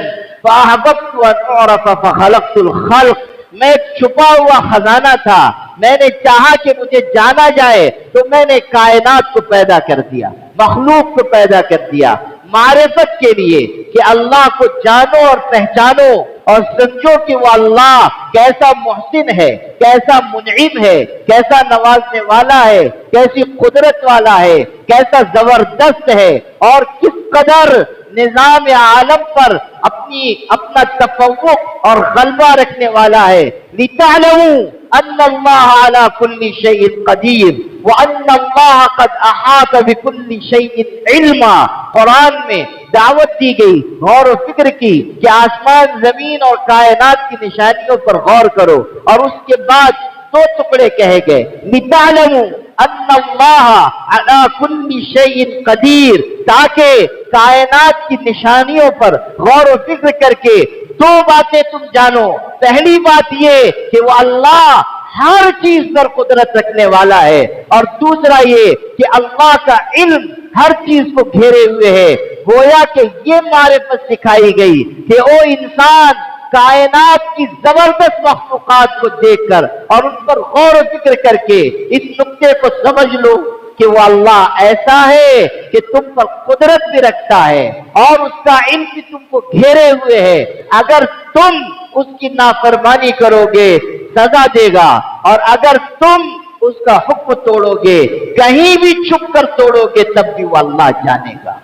فاحببت ان اعرف فخلقت الخلق، میں ایک چھپا ہوا خزانہ تھا، میں نے چاہا کہ مجھے جانا جائے تو میں نے کائنات کو پیدا کر دیا، مخلوق کو پیدا کر دیا، معرفت کے لیے کہ اللہ کو جانو اور پہچانو اور سمجھو کہ وہ اللہ کیسا محسن ہے، کیسا منعم ہے، کیسا نوازنے والا ہے، کیسی قدرت والا ہے، کیسا زبردست ہے، اور کس قدر نظام عالم پر اپنا تفوق اور غلبہ رکھنے والا ہے۔ لِتَعْلَمُوا أَنَّ اللَّهَ عَلَى كُلِّ شَيْءٍ قَدِيرٌ وَأَنَّ اللَّهَ قَدْ أَحَاطَ بِكُلِّ شَيْءٍ عِلْمًا۔ قرآن میں دعوت دی گئی، غور و فکر کی کہ آسمان، زمین اور کائنات کی نشانیوں پر غور کرو، اور اس کے بعد دو ٹکڑے کہے گئے، لِتَعْلَمُوا أَنَّ اللَّهَ عَلَى كُلِّ شَيْءٍ قَدِيرٌ، تاکہ کائنات کی نشانیوں پر غور و فکر کر کے دو باتیں تم جانو۔ پہلی بات یہ کہ وہ اللہ ہر چیز پر قدرت رکھنے والا ہے، اور دوسرا یہ کہ اللہ کا علم ہر چیز کو گھیرے ہوئے ہے۔ گویا کہ یہ معرفت سکھائی گئی کہ او انسان، کائنات کی زبردست مخلوقات کو دیکھ کر اور ان پر غور و فکر کر کے اس نقطے کو سمجھ لو کہ وہ اللہ ایسا ہے کہ تم پر قدرت بھی رکھتا ہے اور اس کا علم بھی تم کو گھیرے ہوئے ہے۔ اگر تم اس کی نافرمانی کرو گے سزا دے گا، اور اگر تم اس کا حکم توڑو گے، کہیں بھی چھپ کر توڑو گے، تب بھی وہ اللہ جانے گا۔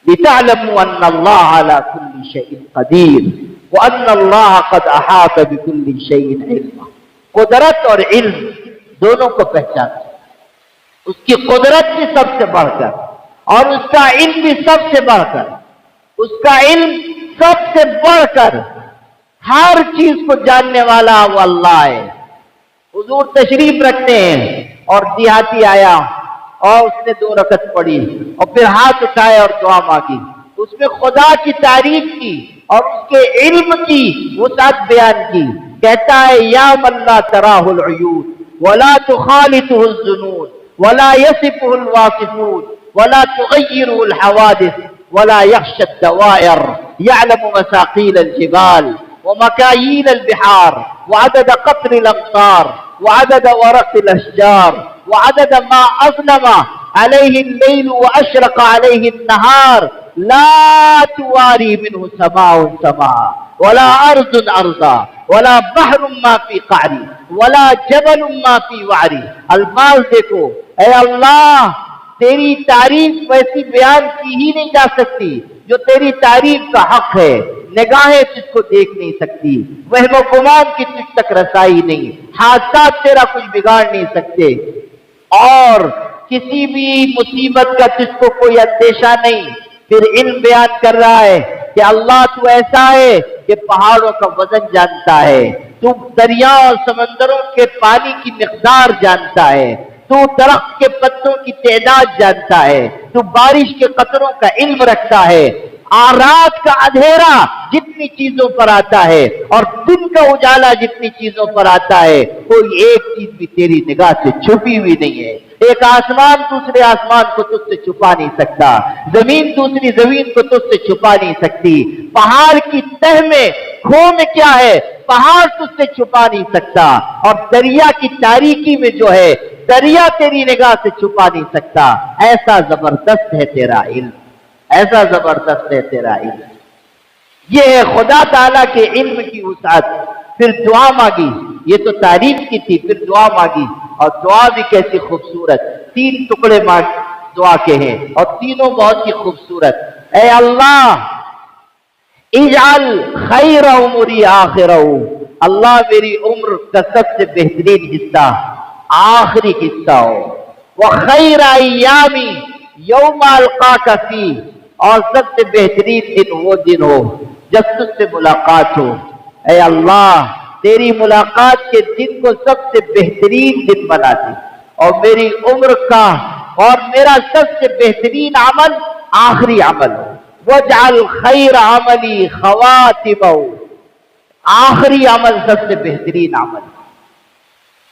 لِتَعْلَمُوا أَنَّ اللَّهَ عَلَى كُلِّ شَيْءٍ قَدِيرٌ وَأَنَّ اللَّهَ قَدْ أَحَاطَ بِكُلِّ شَيْءٍ عِلْمًا۔ قدرت اور علم دونوں کو پہچانتے، اس کی قدرت بھی سب سے بڑھ کر اور اس کا علم بھی سب سے بڑھ کر، اس کا علم سب سے بڑھ کر ہر چیز کو جاننے والا وہ اللہ ہے۔ حضور تشریف رکھتے ہیں اور دیہاتی آیا اور اس نے 2 رکعت پڑھی اور پھر ہاتھ اٹھائے اور دعا مانگی، اس میں خدا کی تعریف کی اور اس کے علم کی وسعت بیان کی۔ کہتا ہے یا من لا تراہ العیون ولا تخالطہ الظنون ولا يصفه الواصفون ولا تغيره الحوادث ولا يخشى الدوائر، يعلم مساقيل الجبال ومكاييل البحار وعدد قطر الأمطار وعدد ورق الأشجار وعدد ما أظلم عليه الليل وأشرق عليه النهار، لا تواري منه سماء سماء ولا أرض أرضا ولا بحر ما في قعری ولا جبل ما في وعری۔ الفاظ دیکھو، اے اللہ تیری تعریف ویسی بیان کی ہی نہیں جا سکتی جو تیری تعریف کا حق ہے۔ نگاہیں تجھ کو دیکھ نہیں سکتی، وہم و گمان کی تجھ تک رسائی نہیں، حادثات تیرا کچھ بگاڑ نہیں سکتے، اور کسی بھی مصیبت کا تجھ کو کوئی اندیشہ نہیں۔ پھر علم بیان کر رہا ہے کہ اللہ تو ایسا ہے کہ پہاڑوں کا وزن جانتا ہے، تو دریا اور سمندروں کے پانی کی مقدار جانتا ہے، تو درخت کے پتوں کی تعداد جانتا ہے، تو بارش کے قطروں کا علم رکھتا ہے۔ رات کا اندھیرا جتنی چیزوں پر آتا ہے اور دن کا اجالا جتنی چیزوں پر آتا ہے، کوئی ایک چیز بھی تیری نگاہ سے چھپی ہوئی نہیں ہے۔ ایک آسمان دوسرے آسمان کو تجھ سے چھپا نہیں سکتا، زمین دوسری زمین کو تجھ سے چھپا نہیں سکتی، پہاڑ کی تہ میں کھو میں کیا ہے پہاڑ تجھ سے چھپا نہیں سکتا، اور دریا کی تاریکی میں جو ہے دریا تیری نگاہ سے چھپا نہیں سکتا۔ ایسا زبردست ہے تیرا علم، ایسا زبردست ہے تیرا علم۔ یہ ہے خدا تعالیٰ کے علم کی وسعت۔ پھر دعا مانگی، یہ تو تعریف کی تھی، پھر دعا مانگی، اور دعا بھی کیسی خوبصورت، 3 ٹکڑے دعا کے ہیں اور تینوں بہت ہی خوبصورت۔ اے اللہ اجعل خیر عمری آخرہ، اللہ میری عمر کا سب سے بہترین حصہ آخری حصہ ہو، وخیر ایامی یوم القاک فیہ، اور سب سے بہترین دن وہ دن ہو جب تجھ سے ملاقات ہو۔ اے اللہ تیری ملاقات کے دن کو سب سے بہترین دن بنا دے، اور میری عمر کا اور میرا سب سے بہترین عمل آخری عمل ہو. وَاجْعَلْ خَيْرَ عَمَلِي خَوَاتِمَهُ. آخری عمل سب سے بہترین عمل.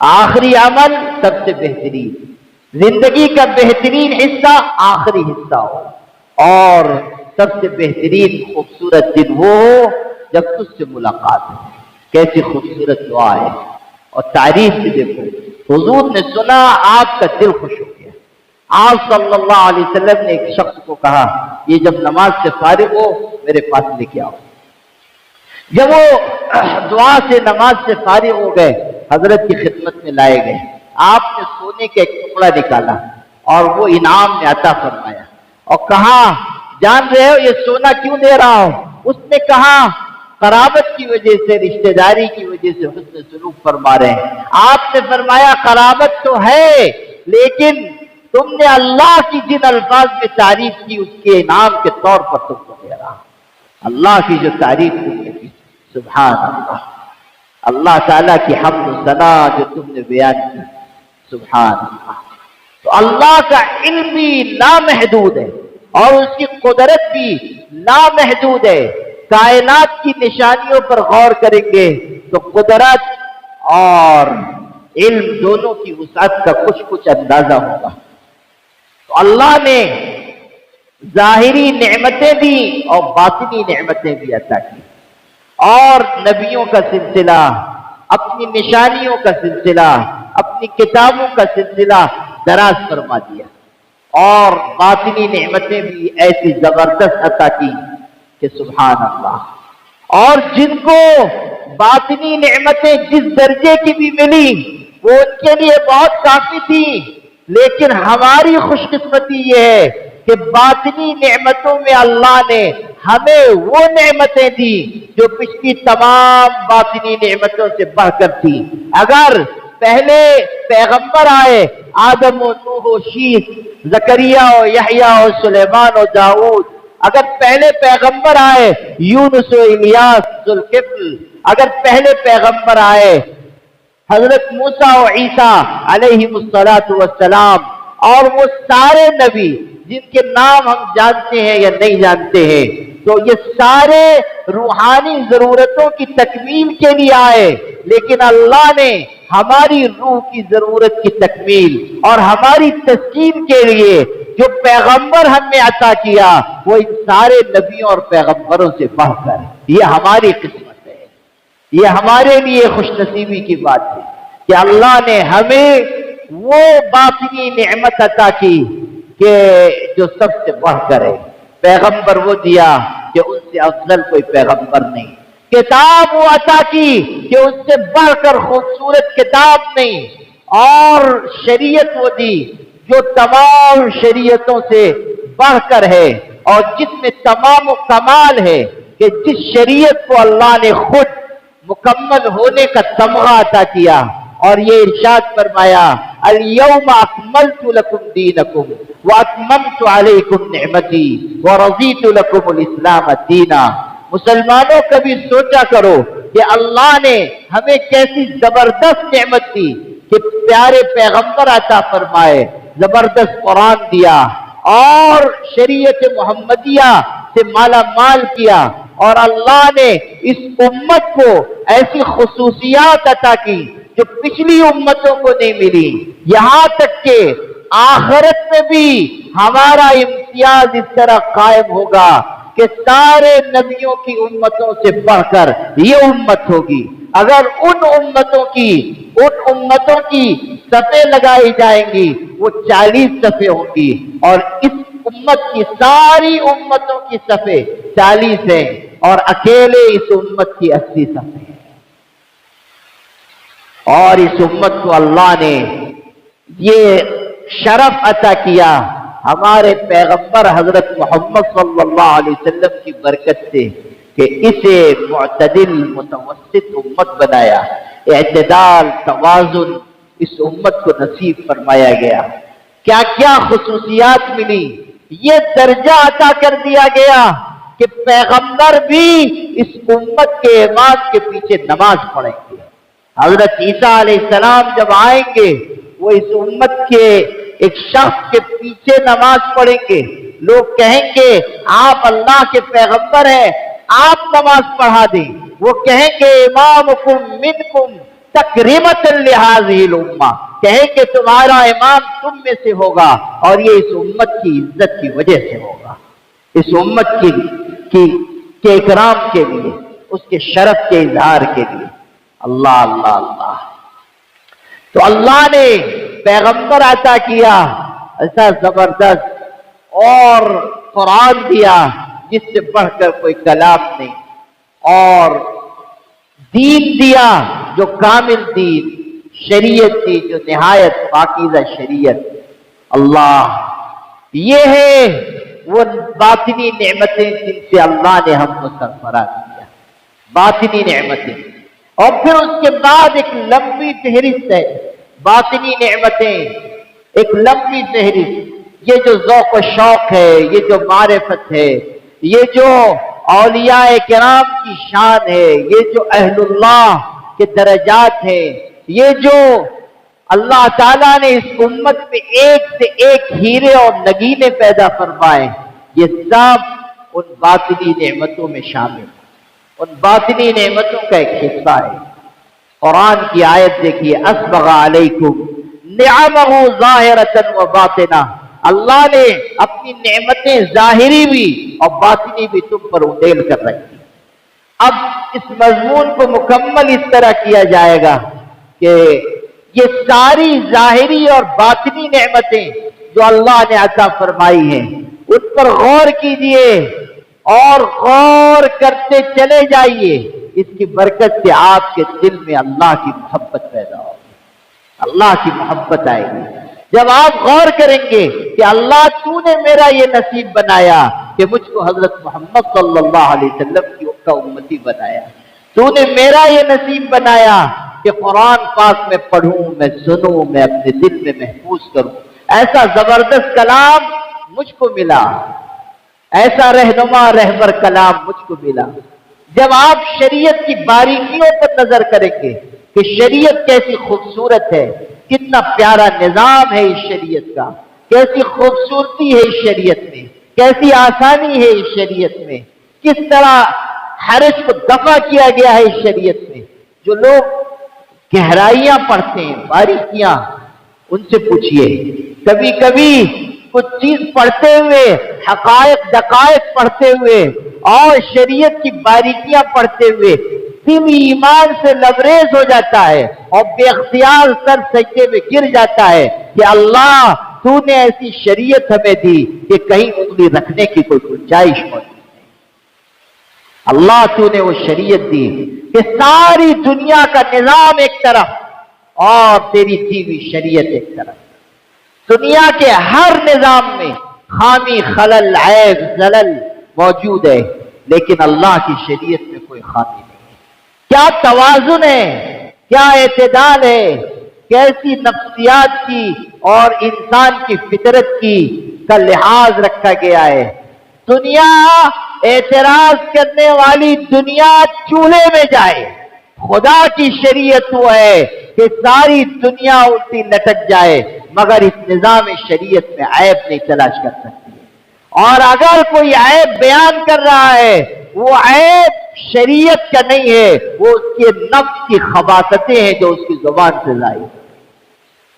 آخری عمل سب سے بہترین. زندگی کا بہترین حصہ آخری حصہ ہو. اور سب سے بہترین خوبصورت دن وہ ہو جب تجھ سے ملاقات ہو. کیسی خوبصورت دعا ہے. اور تعریف بھی دیکھو. حضور نے سنا آپ کا دل خوش ہو گیا. آپ صلی اللہ علیہ وسلم نے ایک شخص کو کہا یہ جب نماز سے فارغ ہو میرے پاس لے کے آؤ. جب وہ دعا سے نماز سے فارغ ہو گئے حضرت کی خدمت میں لائے گئے. آپ نے سونے کا ایک ٹکڑا نکالا اور وہ انعام میں عطا فرمایا اور کہا جان رہے ہو یہ سونا کیوں دے رہا ہوں؟ اس نے کہا قرابت کی وجہ سے، رشتہ داری کی وجہ سے حسن سلوک فرما رہے ہیں. آپ نے فرمایا قرابت تو ہے لیکن تم نے اللہ کی جن الفاظ میں تعریف کی اس کے انعام کے طور پر تم کو دے رہا. اللہ کی جو تعریف تم نے کی سبحان اللہ. اللہ تعالیٰ کی حمد و ثنا جو تم نے بیان کی سبحان اللہ. تو اللہ کا علم بھی لامحدود ہے اور اس کی قدرت بھی لامحدود ہے. کائنات کی نشانیوں پر غور کریں گے تو قدرت اور علم دونوں کی وسعت کا کچھ اندازہ ہوگا. تو اللہ نے ظاہری نعمتیں بھی اور باطنی نعمتیں بھی عطا کی اور نبیوں کا سلسلہ، اپنی نشانیوں کا سلسلہ، اپنی کتابوں کا سلسلہ دراز فرما دیا اور باطنی نعمتیں بھی ایسی زبردست عطا کی کہ سبحان اللہ. اور جن کو باطنی نعمتیں جس درجے کی بھی ملی وہ ان کے لیے بہت کافی تھی. لیکن ہماری خوش قسمتی یہ ہے کہ باطنی نعمتوں میں اللہ نے ہمیں وہ نعمتیں دی جو پچھلی تمام باطنی نعمتوں سے بڑھ کر تھی. اگر پہلے پیغمبر آئے آدم و نوح و شیث، زکریا و یحییٰ و سلیمان و داؤد، اگر پہلے پیغمبر آئے یونس و الیاس ذوالکفل، اگر پہلے پیغمبر آئے حضرت موسیٰ و عیسیٰ علیہم السلام اور وہ سارے نبی جن کے نام ہم جانتے ہیں یا نہیں جانتے ہیں، تو یہ سارے روحانی ضرورتوں کی تکمیل کے لیے آئے. لیکن اللہ نے ہماری روح کی ضرورت کی تکمیل اور ہماری تسکین کے لیے جو پیغمبر ہم نے عطا کیا وہ ان سارے نبیوں اور پیغمبروں سے بڑھ کر. یہ ہماری قسمت ہے. یہ ہمارے لیے خوش نصیبی کی بات ہے کہ اللہ نے ہمیں وہ باطنی نعمت عطا کی کہ جو سب سے بڑھ کر ہے. پیغمبر وہ دیا کہ ان سے افضل کوئی پیغمبر نہیں. کتاب وہ عطا کی کہ اس سے بڑھ کر خوبصورت کتاب نہیں. اور شریعت وہ دی جو تمام شریعتوں سے بڑھ کر ہے اور جس میں تمام و کمال ہے کہ جس شریعت کو اللہ نے خود مکمل ہونے کا تمغہ عطا کیا اور یہ ارشاد فرمایا الیوم اکملت لکم دینکم واتممت علیکم نعمتی ورضیت لکم الاسلام دینا. مسلمانوں کبھی سوچا کرو کہ اللہ نے ہمیں کیسی زبردست نعمت دی کہ پیارے پیغمبر عطا فرمائے، زبردست قرآن دیا اور شریعت محمدیہ سے مالا مال کیا اور اللہ نے اس امت کو ایسی خصوصیات عطا کی جو پچھلی امتوں کو نہیں ملی. یہاں تک کہ آخرت میں بھی ہمارا امتیاز اس طرح قائم ہوگا کہ سارے نبیوں کی امتوں سے بڑھ کر یہ امت ہوگی. اگر ان امتوں کی صفیں لگائی جائیں گی وہ 40 صفیں ہوں گی اور اس امت کی ساری امتوں کی صفیں 40 ہیں اور اکیلے اس امت کی 80 صفیں ہیں. اور اس امت کو اللہ نے یہ شرف عطا کیا ہمارے پیغمبر حضرت محمد صلی اللہ علیہ وسلم کی برکت سے کہ اسے معتدل متوسط امت بنایا. اعتدال توازن اس امت کو نصیب فرمایا گیا. کیا کیا خصوصیات ملی. یہ درجہ عطا کر دیا گیا کہ پیغمبر بھی اس امت کے امام کے پیچھے نماز پڑھیں گے. حضرت عیسیٰ علیہ السلام جب آئیں گے وہ اس امت کے ایک شخص کے پیچھے نماز پڑھیں گے، لوگ کہیں گے آپ اللہ کے پیغمبر ہیں، آپ نماز پڑھا دیں، وہ کہیں گے امامکم منکم تکریمۃ لہذہ الامہ، کہیں کہ تمہارا امام تم میں سے ہوگا اور یہ اس امت کی عزت کی وجہ سے ہوگا، اس امت کے اکرام کے لیے، اس کے شرف کے اظہار کے لیے۔ اللہ اللہ اللہ۔ تو اللہ نے پیغمبر عطا کیا ایسا زبردست، اور قرآن دیا جس سے بڑھ کر کوئی کلام نہیں، اور دین دیا جو کامل دین، شریعت دی جو نہایت پاکیزہ شریعت۔ اللہ، یہ ہے وہ باطنی نعمتیں جن سے اللہ نے ہم کو سرفراز کیا، باطنی نعمتیں۔ اور پھر اس کے بعد ایک لمبی فہرست ہے باطنی نعمتیں، ایک لمبی فہرست۔ یہ جو ذوق و شوق ہے، یہ جو معرفت ہے، یہ جو اولیاء کرام کی شان ہے، یہ جو اہل اللہ کے درجات ہیں، یہ جو اللہ تعالیٰ نے اس امت میں ایک سے ایک ہیرے اور نگینے پیدا فرمائے، یہ سب ان باطنی نعمتوں میں شامل، ان باطنی نعمتوں کا ایک حصہ ہے۔ قرآن کی آیت دیکھیے، اسبغ علیکم نعمہ ظاہرۃ و باطنہ، اللہ نے اپنی نعمتیں ظاہری بھی اور باطنی بھی تم پر اڈیل کر رکھی۔ اب اس مضمون کو مکمل اس طرح کیا جائے گا کہ یہ ساری ظاہری اور باطنی نعمتیں جو اللہ نے عطا فرمائی ہیں، ان پر غور کیجئے اور غور کرتے چلے جائیے، اس کی برکت سے آپ کے دل میں اللہ کی محبت پیدا ہوگی، اللہ کی محبت آئے گی۔ جب آپ غور کریں گے کہ اللہ تو نے میرا یہ نصیب بنایا کہ مجھ کو حضرت محمد صلی اللہ علیہ وسلم کا امتی بنایا، تو نے میرا یہ نصیب بنایا کہ قرآن پاک میں پڑھوں، میں سنوں، میں اپنے دل میں محفوظ کروں، ایسا زبردست کلام مجھ کو ملا، ایسا رہنما رہبر کلام مجھ کو ملا۔ جب آپ شریعت کی باریکیوں پر نظر کریں گے کہ شریعت کیسی خوبصورت ہے، کتنا پیارا نظام ہے اس شریعت کا، کیسی خوبصورتی ہے اس شریعت میں، کیسی آسانی ہے اس شریعت میں، کس طرح حرج کو دفع کیا گیا ہے اس شریعت میں۔ جو لوگ گہرائیاں پڑھتے ہیں، باریکیاں، ان سے پوچھئے، کبھی کبھی کچھ چیز پڑھتے ہوئے، حقائق دقائق پڑھتے ہوئے اور شریعت کی باریکیاں پڑھتے ہوئے دل ایمان سے لبریز ہو جاتا ہے اور بے اختیار سر سجدے میں گر جاتا ہے کہ اللہ تو نے ایسی شریعت ہمیں دی کہ کہیں انگلی رکھنے کی کوئی گنجائش موجود نہیں۔ اللہ تو نے وہ شریعت دی کہ ساری دنیا کا نظام ایک طرف اور تیری دی ہوئی شریعت ایک طرف۔ دنیا کے ہر نظام میں خامی، خلل، عیب، زلل موجود ہے، لیکن اللہ کی شریعت میں کوئی خامی نہیں ہے۔ کیا توازن ہے، کیا اعتدال ہے، کیسی نفسیات کی اور انسان کی فطرت کی کا لحاظ رکھا گیا ہے۔ دنیا اعتراض کرنے والی دنیا چولہے میں جائے، خدا کی شریعت وہ ہے کہ ساری دنیا الٹی لٹک جائے، مگر اس نظام شریعت میں عیب نہیں تلاش کر سکتی ہے۔ اور اگر کوئی عیب بیان کر رہا ہے، وہ عیب شریعت کا نہیں ہے، وہ اس کے نفس کی خباثتیں ہیں جو اس کی زبان سے ظاہر ہے۔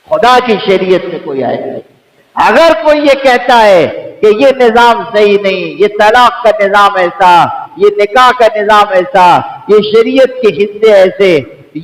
خدا کی شریعت میں کوئی عیب نہیں۔ اگر کوئی یہ کہتا ہے کہ یہ نظام صحیح نہیں، یہ طلاق کا نظام ایسا، یہ نکاح کا نظام ایسا، یہ شریعت کے حصے ایسے،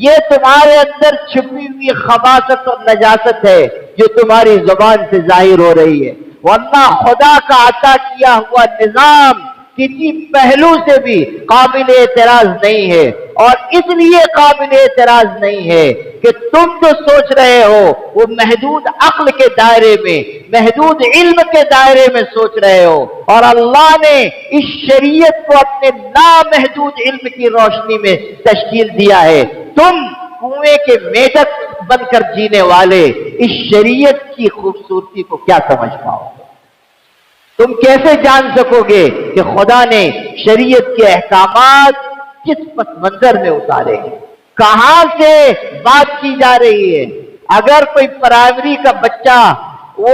یہ تمہارے اندر چھپی ہوئی خباثت اور نجاست ہے جو تمہاری زبان سے ظاہر ہو رہی ہے، ورنہ خدا کا عطا کیا ہوا نظام کسی پہلو سے بھی قابل اعتراض نہیں ہے۔ اور اس لیے قابل اعتراض نہیں ہے کہ تم جو سوچ رہے ہو وہ محدود عقل کے دائرے میں، محدود علم کے دائرے میں سوچ رہے ہو، اور اللہ نے اس شریعت کو اپنے لامحدود علم کی روشنی میں تشکیل دیا ہے۔ تم کنویں کے میڈک بن کر جینے والے اس شریعت کی خوبصورتی کو کیا سمجھ پاؤ گے؟ تم کیسے جان سکو گے کہ خدا نے شریعت کے احکامات کس پس منظر میں اتارے ہیں، کہاں سے بات کی جا رہی ہے؟ اگر کوئی پرائمری کا بچہ وہ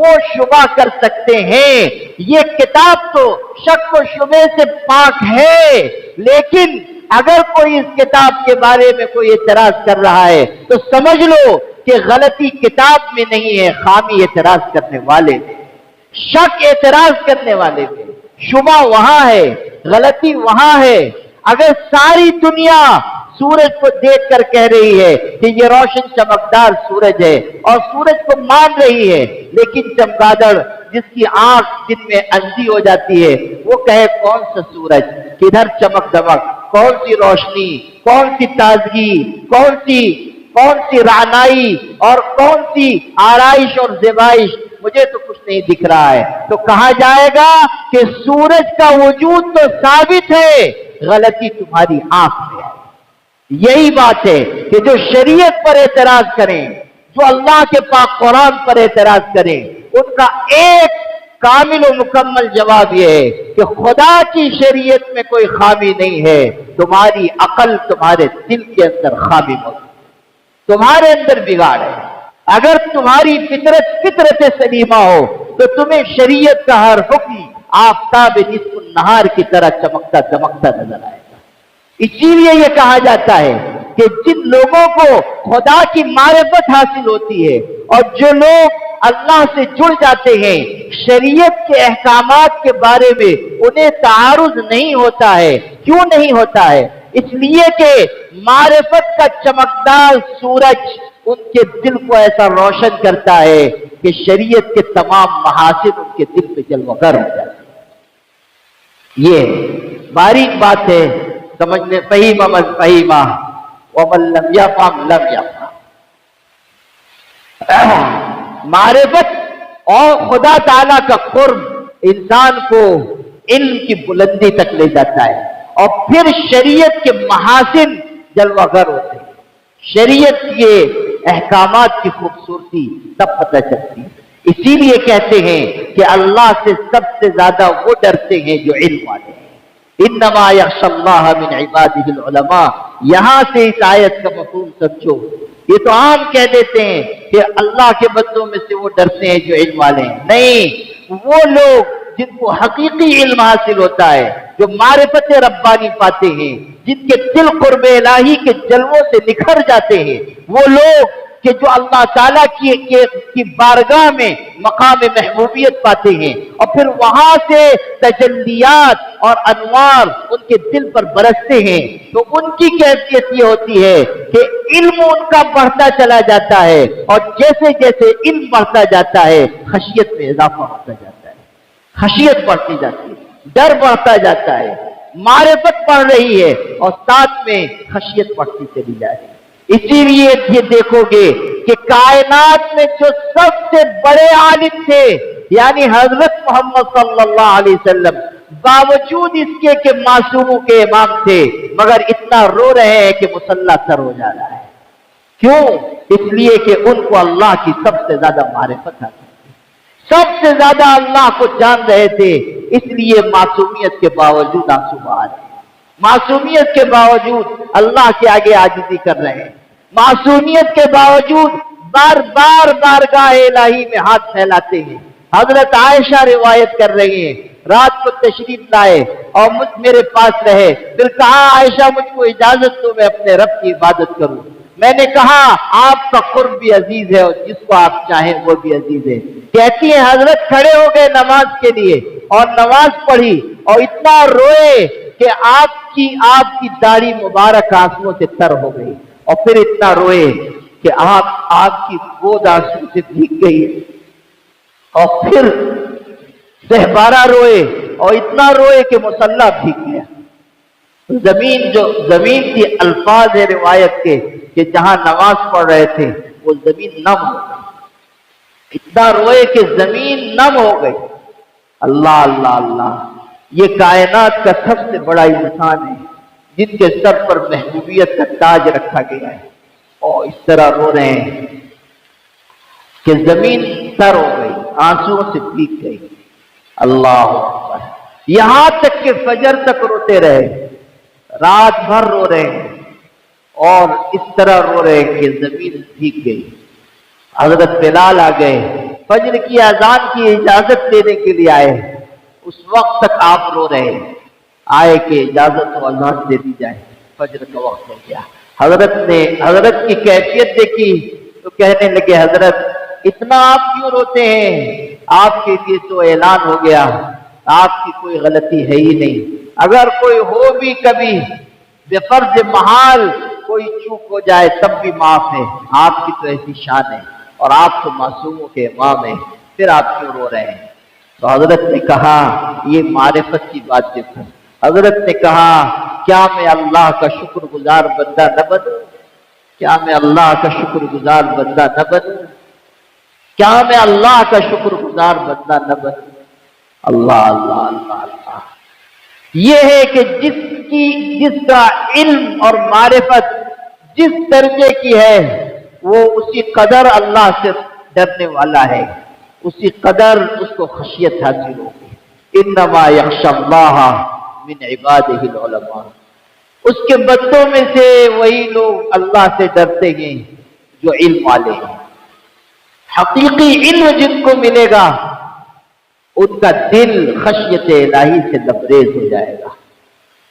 وہ شبہ کر سکتے ہیں۔ یہ کتاب تو شک و شبے سے پاک ہے، لیکن اگر کوئی اس کتاب کے بارے میں کوئی اعتراض کر رہا ہے تو سمجھ لو کہ غلطی کتاب میں نہیں ہے، خامی اعتراض کرنے والے میں، شک اعتراض کرنے والے میں، شبہ وہاں ہے، غلطی وہاں ہے۔ اگر ساری دنیا سورج کو دیکھ کر کہہ رہی ہے کہ یہ روشن چمکدار سورج ہے اور سورج کو مان رہی ہے، لیکن چمگادڑ جس کی آنکھ دن میں اندھی ہو جاتی ہے وہ کہے کون سا سورج، کدھر چمک دمک، کون سی روشنی، کون سی تازگی، کون سی رعنائی اور کون سی آرائش اور زیبائش، مجھے تو کچھ نہیں دکھ رہا ہے، تو کہا جائے گا کہ سورج کا وجود تو ثابت ہے، غلطی تمہاری آنکھ میں ہے۔ یہی بات ہے کہ جو شریعت پر اعتراض کریں، جو اللہ کے پاک قرآن پر اعتراض کریں، ان کا ایک کامل و مکمل جواب یہ ہے کہ خدا کی شریعت میں کوئی خامی نہیں ہے، تمہاری عقل تمہارے دل کے اندر خامی موجود، تمہارے اندر بگاڑ ہے۔ اگر تمہاری فطرت سلیمہ ہو تو تمہیں شریعت کا ہر حکم آفتاب نصف النہار کی طرح چمکتا دمکتا نظر آئے گا۔ اسی لیے یہ کہا جاتا ہے کہ جن لوگوں کو خدا کی معرفت حاصل ہوتی ہے اور جو لوگ اللہ سے جڑ جاتے ہیں، شریعت کے احکامات کے بارے میں انہیں تعارض نہیں ہوتا ہے۔ کیوں نہیں ہوتا ہے؟ اس لیے کہ معرفت کا چمکدار سورج ان کے دل کو ایسا روشن کرتا ہے کہ شریعت کے تمام محاسن ان کے دل پہ جلوگر ہو جاتے ہیں۔ یہ باریک بات ہے، سمجھنے فہیمہ من فہیمہ ومن لم یفہم لم یفہم۔ معرفت اور خدا تعالی کا قرب انسان کو علم کی بلندی تک لے جاتا ہے، اور پھر شریعت کے محاسن جلوہ گر ہوتے ہیں، شریعت کے احکامات کی خوبصورتی تب پتہ چلتی ہے۔ اسی لیے کہتے ہیں کہ اللہ سے سب سے زیادہ وہ ڈرتے ہیں جو علم والے ہیں۔ انما یخشی اللہ من عبادہ العلماء، یہاں سے اس آیت کا مفہوم سمجھو۔ یہ تو عام کہہ دیتے ہیں کہ اللہ کے بندوں میں سے وہ ڈرتے ہیں جو علم والے ہیں، نہیں، وہ لوگ جن کو حقیقی علم حاصل ہوتا ہے، جو معرفت ربانی پاتے ہیں، جن کے دل قرب الہی کے جلووں سے نکھر جاتے ہیں، وہ لوگ کہ جو اللہ تعالیٰ کی بارگاہ میں مقام محبوبیت پاتے ہیں، اور پھر وہاں سے تجلیات اور انوار ان کے دل پر برستے ہیں، تو ان کی کیفیت یہ ہوتی ہے کہ علم ان کا بڑھتا چلا جاتا ہے، اور جیسے جیسے علم بڑھتا جاتا ہے خشیت میں اضافہ ہوتا جاتا ہے، خشیت بڑھتی جاتی ہے، ڈر بڑھتا جاتا ہے، معرفت بڑھ رہی ہے اور ساتھ میں خشیت بڑھتی چلی جا رہی ہے۔ اسی لیے یہ دیکھو گے کہ کائنات میں جو سب سے بڑے عالم تھے یعنی حضرت محمد صلی اللہ علیہ وسلم، باوجود اس کے کہ معصوموں کے امام تھے، مگر اتنا رو رہے ہیں کہ مصلی سر ہو جا رہا ہے۔ کیوں؟ اس لیے کہ ان کو اللہ کی سب سے زیادہ معرفت حاصل تھی، سب سے زیادہ اللہ کو جان رہے تھے، اس لیے معصومیت کے باوجود آنسو بہا رہے ہیں، معصومیت کے باوجود اللہ کے آگے عاجزی کر رہے ہیں، معصومیت کے باوجود بار بار بارگاہ الہی میں ہاتھ پھیلاتے ہیں۔ حضرت عائشہ روایت کر رہی ہیں، رات کو تشریف لائے اور میرے پاس رہے، پھر کہا عائشہ مجھ کو اجازت دو میں اپنے رب کی عبادت کروں۔ میں نے کہا آپ کا قرب بھی عزیز ہے اور جس کو آپ چاہیں وہ بھی عزیز ہے۔ کہتی ہیں حضرت کھڑے ہو گئے نماز کے لیے اور نماز پڑھی اور اتنا روئے کہ آپ کی داڑھی مبارک آنسوؤں سے تر ہو گئی، اور پھر اتنا روئے کہ آپ کی گود آنسو سے بھیگ گئی، اور پھر سہبارہ روئے اور اتنا روئے کہ مصلی بھیگ گیا۔ زمین کی الفاظ ہے روایت کے کہ جہاں نماز پڑھ رہے تھے وہ زمین نم ہو گئی، اتنا روئے کہ زمین نم ہو گئی۔ اللہ اللہ اللہ، یہ کائنات کا سب سے بڑا انسان ہے جن کے سر پر محبوبیت کا تاج رکھا گیا ہے، اور اس طرح رو رہے ہیں کہ زمین تر ہو گئی، آنسوؤں سے بھیگ گئی۔ اللہ اکبر، یہاں تک کہ فجر تک روتے رہے، رات بھر رو رہے ہیں اور اس طرح رو رہے ہیں کہ زمین بھیگ گئی۔ حضرت بلال آ گئے، فجر کی اذان کی اجازت لینے کے لیے آئے، اس وقت تک آپ رو رہے آئے کہ اجازت و اذان دے دی جائے، فجر کا وقت ہو گیا۔ حضرت نے حضرت کی کیفیت دیکھی تو کہنے لگے حضرت اتنا آپ کیوں روتے ہیں؟ آپ کے لیے تو اعلان ہو گیا، آپ کی کوئی غلطی ہے ہی نہیں، اگر کوئی ہو بھی کبھی بے فرض محال کوئی چوک ہو جائے تب بھی معاف ہے، آپ کی تو ایسی شان ہے اور آپ تو معصوموں کے امام ہیں، پھر آپ کیوں رو رہے ہیں؟ تو حضرت نے کہا یہ معرفت کی بات دیکھو۔ حضرت نے کہا کیا میں اللہ کا شکر گزار بندہ نہ بنوں؟ کیا میں اللہ کا شکر گزار بندہ نہ بنوں؟ کیا میں اللہ کا شکر گزار بندہ نہ بنوں؟ اللہ اللہ اللہ اللہ۔ یہ ہے کہ جس کا علم اور معرفت جس درجے کی ہے وہ اسی قدر اللہ سے ڈرنے والا ہے، اسی قدر اس کو خشیت حاصل ہوگی۔ انما یخشی اللہ من عبادہ العلماء، اس کے بندوں میں سے وہی لوگ اللہ سے ڈرتے ہیں جو علم والے ہیں۔ حقیقی علم جن کو ملے گا ان کا دل خشیت الہی سے لبریز ہو جائے گا،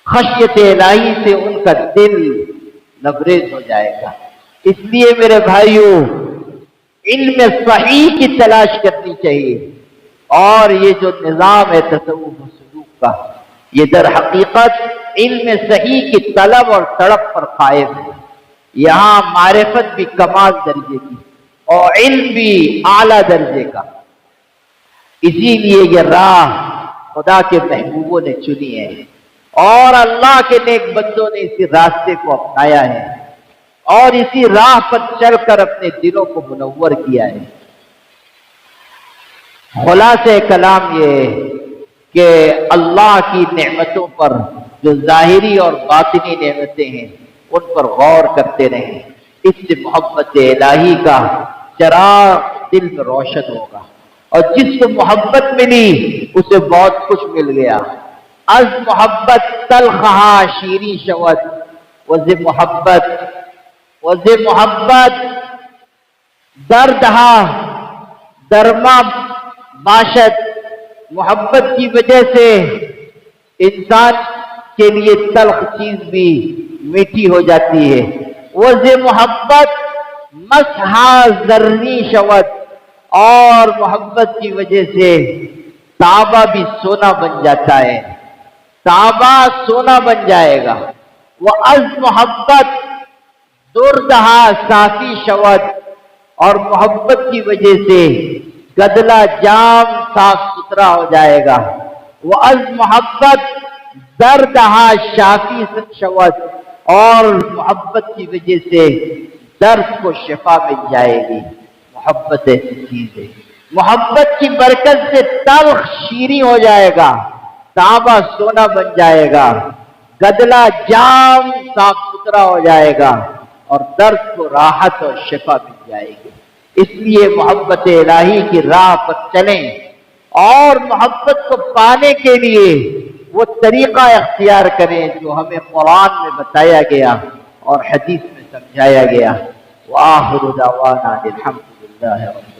خشیت الہی سے ان کا دل لبریز ہو جائے گا۔ اس لیے میرے بھائیوں علم صحیح کی تلاش کرنی چاہیے، اور یہ جو نظام ہے تصوف و سلوک کا یہ در حقیقت علم صحیح کی طلب اور تڑپ پر قائم ہے۔ یہاں معرفت بھی کمال درجے کی اور علم بھی اعلیٰ درجے کا، اسی لیے یہ راہ خدا کے محبوبوں نے چنی ہے اور اللہ کے نیک بندوں نے اسی راستے کو اپنایا ہے اور اسی راہ پر چل کر اپنے دلوں کو منور کیا ہے۔ خلاصہ کلام یہ ہے کہ اللہ کی نعمتوں پر جو ظاہری اور باطنی نعمتیں ہیں ان پر غور کرتے رہیں، اس سے محبت الہی کا چراغ دل میں روشن ہوگا، اور جس کو محبت ملی اسے بہت کچھ مل گیا۔ از محبت تلخہا شیریں شود، وز محبت دردہا درما باشد۔ محبت کی وجہ سے انسان کے لیے تلخ چیز بھی میٹھی ہو جاتی ہے۔ وز محبت مسحا زرنی شود، اور محبت کی وجہ سے تانبا بھی سونا بن جاتا ہے، تانبا سونا بن جائے گا۔ وہ از محبت دردہا صافی شود، اور محبت کی وجہ سے گدلا جام صاف ستھرا ہو جائے گا۔ وہ از محبت دردہا شافی شود، اور محبت کی وجہ سے درد کو شفا مل جائے گی۔ محبت ایسی چیز ہے، محبت کی برکت سے تلخ شیریں ہو جائے گا، تانبا سونا بن جائے گا، گدلا جام صاف ستھرا ہو جائے گا، اور درد کو راحت اور شفا مل جائے گی۔ اس لیے محبت الہی کی راہ پر چلیں، اور محبت کو پانے کے لیے وہ طریقہ اختیار کریں جو ہمیں قرآن میں بتایا گیا اور حدیث میں سمجھایا گیا۔ وآخر دعوانا الحمدللہ رب